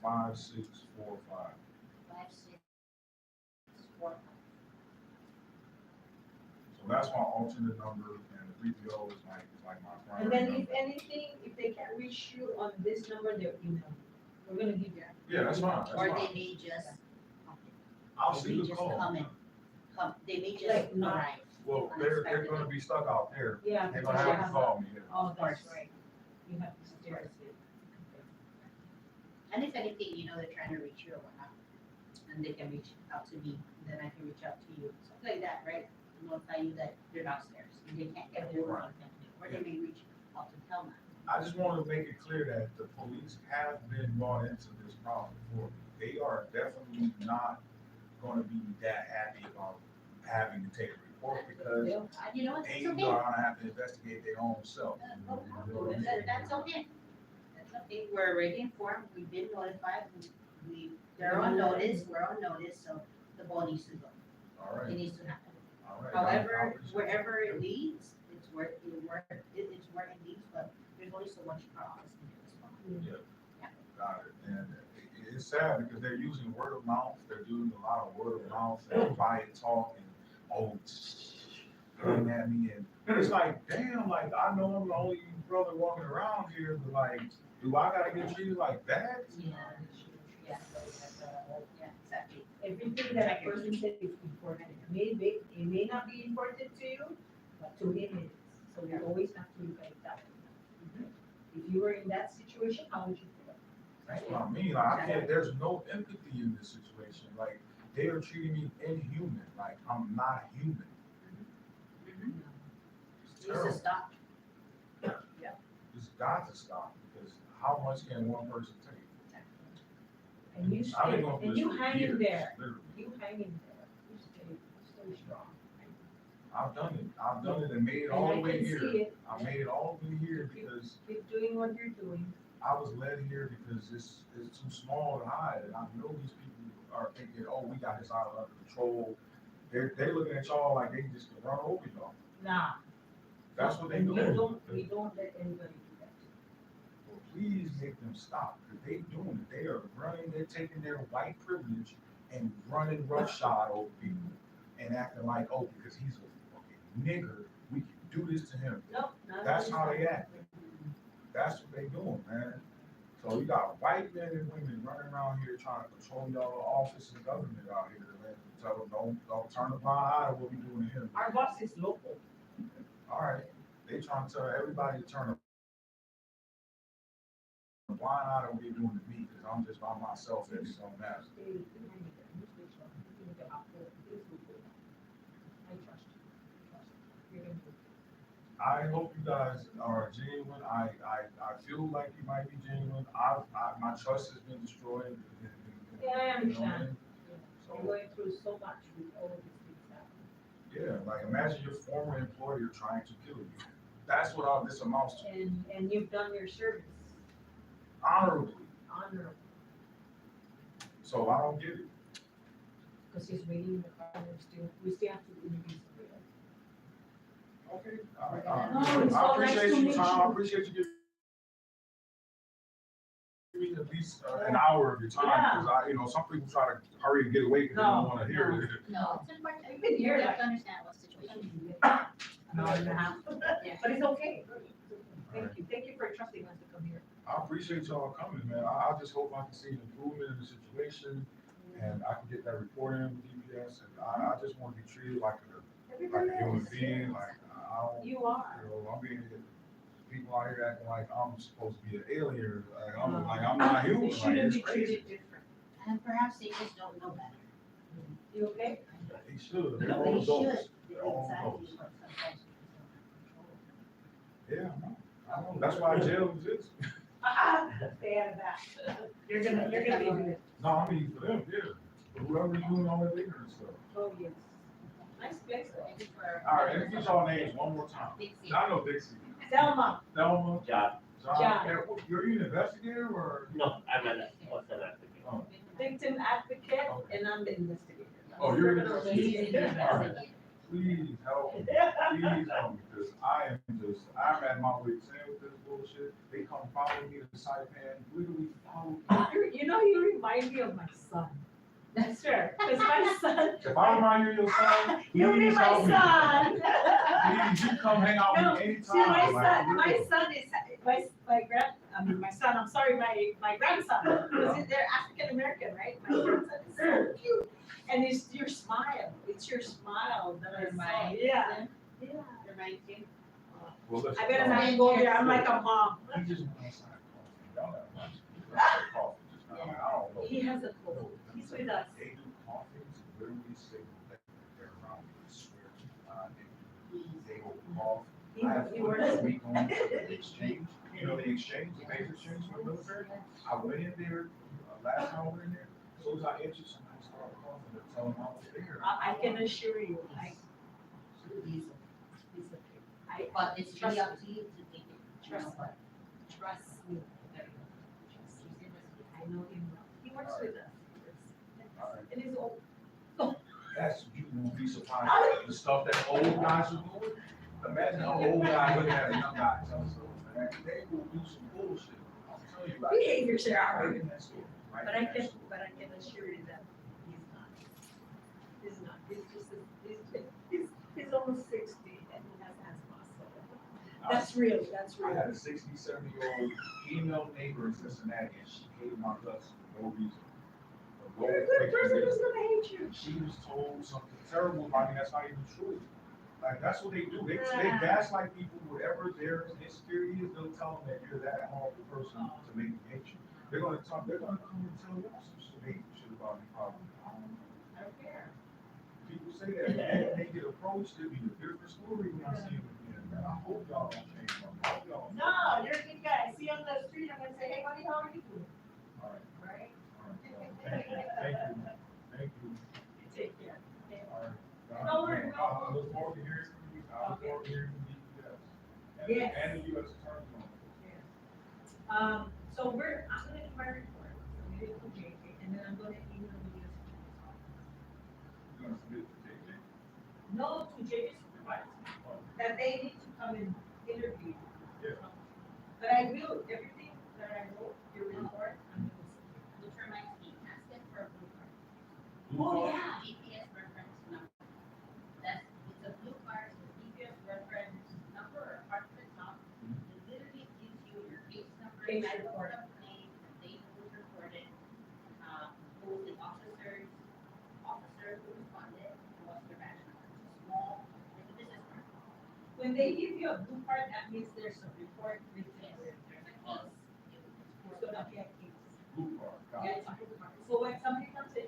A: 323-673-5645.
D: 5645.
A: So that's my alternate number, and the 3PO is like my
C: And
A: primary
C: then
A: number.
C: if anything, if they can't reach you on this number, they'll email you. We're gonna give you.
A: Yeah, that's fine, that's
D: Or they
A: fine.
D: may just,
A: I'll
D: they
A: see
D: may
A: the
D: just
A: call.
D: they may just
C: Like, not-
D: arrive.
A: Well, they're gonna be stuck out there.
C: Yeah.
A: They're
C: because
A: gonna
C: you
A: have to call me. Yeah.
C: Oh, that's
D: course.
C: right. You have to stare at it.
D: And if anything, they're trying to reach you or whatnot, and they can reach out to me, then I can reach out to you, something like that, right? To notify you that they're downstairs, and they can't get hold of them, or they may reach out to tell them.
A: I just want to make it clear that the police have been brought into this problem before. They are definitely not gonna be that happy about having to take a report because
D: You know what,
A: they
D: that's
A: are
D: okay.
A: gonna have to investigate their own self.
D: That's okay. That's okay, we're already informed, we've been notified, they're on notice, we're on notice, so the ball needs to go.
A: All
D: It
A: right,
D: needs to happen.
A: all right. I
D: However,
A: appreciate it.
D: wherever it leads, it's where it leads, but there's only so much our office can do as well.
A: Got it. And it's sad because they're using word of mouth. They're doing a lot of word of mouth and quiet talk and coming at me. And it's like, damn, like I know I'm the only brother walking around here, but like, do I gotta get treated like that?
D: Yeah, yeah, Exactly.
C: Everything that a person said is important. It may not be important to you, but to him it is. So you always have to look at it that way. If you were in that situation, how would you feel?
A: That's what I mean, like, I can't, there's no empathy in this situation, like, they are treating me inhuman, like, I'm not human. It's
D: Needs to
A: terrible.
D: stop.
A: It's got to stop, because how much can one person take?
C: And you
A: I've been
C: stay,
A: going through
C: and
A: this
C: you
A: for
C: hang in
A: years,
C: there.
A: literally.
C: You hang in there. You stay strong.
A: I've done it and made it
C: And
A: all
C: I
A: the way
C: can see
A: here.
C: it.
A: I made it all the way here because
C: Keep doing what you're doing.
A: I was led here because it's too small to hide, and I know these people are thinking, oh, we got this out of control. They're looking at y'all like they just can run over y'all.
C: Nah.
A: That's what they
C: And
A: do.
C: we don't let anybody do that.
A: Well, please make them stop, because they doing it. They are running, they're taking their white privilege and running roughshod over people and acting like, oh, because he's a fucking nigger, we can do this to him.
C: Nope. not
A: That's
C: every
A: how they
C: time.
A: act. That's what they doing, man. So you got white men and women running around here trying to control y'all office and government out here, man. Tell them don't turn a blind eye to what we doing to him.
C: Our boss is local.
A: All right, they trying to tell everybody to turn a blind eye to what they doing to me, because I'm just by myself and it don't matter.
C: Stay hang in there. You stay strong. You can get out there. Please do it. I trust you. You're gonna do it.
A: I hope you guys are genuine. I feel like you might be genuine. My trust has been destroyed.
C: Yeah, I understand.
A: So,
C: You're going through so much with all of these things happening.
A: yeah, like imagine your former employer trying to kill you. That's what all this amounts to.
C: And you've done your service
A: Honorably.
C: honorably,
A: So I don't get it.
C: because he's waiting in the car and we still have to interview somebody else.
A: Okay. All right.
C: No, it's so
A: I
C: nice
A: appreciate
C: to
A: you,
C: meet
A: Tom.
C: you.
A: I appreciate you giving me at least an hour of your time, because some people try to hurry to get away because they don't want to hear it.
D: No, it's important.
C: We've been here
D: You have
C: like-
D: to understand what the situation is.
C: An hour and a half.
D: Yeah.
C: But it's okay. Thank you for trusting us to come here.
A: I appreciate y'all coming, man. I just hope I can see an improvement in the situation, and I can get that report in with DPS, and I just want to be treated like a
C: Everybody
A: human
C: else.
A: being, like I don't.
C: You are.
A: I'm being, people out here acting like I'm supposed to be an alien, like I'm not human,
C: They
A: like
C: shouldn't
A: it's
C: be
A: crazy.
C: treated different.
D: And perhaps they just don't know better.
C: You okay?
A: They should, they're
D: No,
A: all
D: they
A: adults.
D: should.
A: They're all
D: Exactly,
A: adults.
D: but sometimes we just don't have control.
A: Yeah, I know. That's why jail exists.
C: Stay out of that. You're gonna be good.
A: No, I mean, for them, yeah. For whoever's doing all that ignorant stuff.
C: Oh, yes. Nice place though.
D: Thank you for.
A: All right, let me get y'all names one more time.
D: Dixie.
A: I know Dixie.
C: Selma.
A: Thelma.
F: John,
A: John.
C: John.
A: Yeah, you're an investigator or?
F: no, I'm an, what's an applicant?
A: Oh.
C: Victim advocate,
A: Okay.
C: and I'm the investigator.
A: Oh, you're
C: the
A: the
C: investigator.
A: All right. Please help me. Please help me, because I'm at my wit's end with this bullshit. They come follow me to Saipan, literally follow me.
C: You remind me of my son. That's fair, because my son,
A: If I remind you of your son,
C: you be
A: please
C: my
A: help me.
C: son.
A: Please, you come hang out
C: No,
A: with me
C: see, my
A: anytime. like,
C: son, my
A: really.
C: son is, my son, I'm sorry, my grandson, because they're African American, right? My grandson is so cute. And it's your smile, that I saw.
D: Reminds
C: Yeah,
D: them.
C: yeah.
D: Reminds you.
A: Well, listen,
C: I better not go there, I'm like a mom.
A: He just went outside coffee. Y'all have lunch. He went outside coffee just now. I don't know.
C: He has a cold, he's with us.
A: They do coffee to literally say that they're around me. I swear to God, they will cough.
C: He-
A: I have
C: he
A: one
C: works-
A: this week on the exchange, the exchange, the base exchange for the military. I went in there, last time I went in there, as soon as I entered, somebody started coughing, they're telling me I was there.
C: I can assure you,
D: He's
C: he's okay.
D: But it's really up to you to take it.
C: Trust me. Trust me. I know him well. He works with us.
A: All right.
C: And he's old.
A: That's, you won't be surprised, the stuff that old guys are doing. Imagine an old guy looking at a young guy, telling us, man, they will do some bullshit. I'm telling you.
C: Behaviors there
A: Right
C: are.
A: in that store, right
C: But
A: in
C: I
A: that
C: can,
A: store.
C: but I can assure you that he's not. He's not. He's just, he's almost 60 and he has asthma, so. That's real, that's
A: I had
C: real.
A: a 67-year-old female neighbor in Cincinnati, and she hated my guts for no reason. go
C: You're a good
A: fix
C: person
A: it.
C: who's gonna hate you.
A: She was told something terrible about me, that's not even true. Like, that's what they do, they gaslight people, whatever their insecurity is, they'll tell them that you're that horrible person to make them hate you. They're gonna come and tell you some shit, hate shit about me, probably.
D: I don't care.
A: People say that, and they get approached, it'll be a different story when I see them again, man, I hope y'all don't change, man. I hope y'all.
D: No, you're a good guy. See you on the street, I'm gonna say, hey buddy, how are you doing?
A: All right,
D: Right?
A: all right, thank you.
D: Take care.
A: All right.
C: No worries.
A: I look forward to hearing from you, I look forward to hearing from the U.S.
C: Yes.
A: And the U.S. Attorney's Office.
C: So I'm gonna do my report, submit it to JJ, and then I'm gonna email the US Attorney's Office.
A: You're gonna submit to JJ?
C: No, to JJ supervisor,
A: Oh,
C: that they need to come and interview.
A: Yeah.
C: But I will, everything that I wrote, your report, I'm gonna submit.
G: Which reminds me, ask them for a blue card.
A: Blue
C: Oh,
A: card?
C: yeah.
G: GPS reference number. That's, it's a blue card, it's a GPS reference number or part of the top. It literally gives you your case number,
C: Case
G: title
C: report.
G: of the name, the date it was reported, who was the officer who responded, and what's their badge number. It's a small, like a business card.
C: When they give you a blue card, that means there's a report written
G: Yes,
C: there.
G: there's a case.
C: It's gonna be a case.
A: Blue card, got
C: Yeah,
A: it.
C: it's a blue card. So when somebody comes in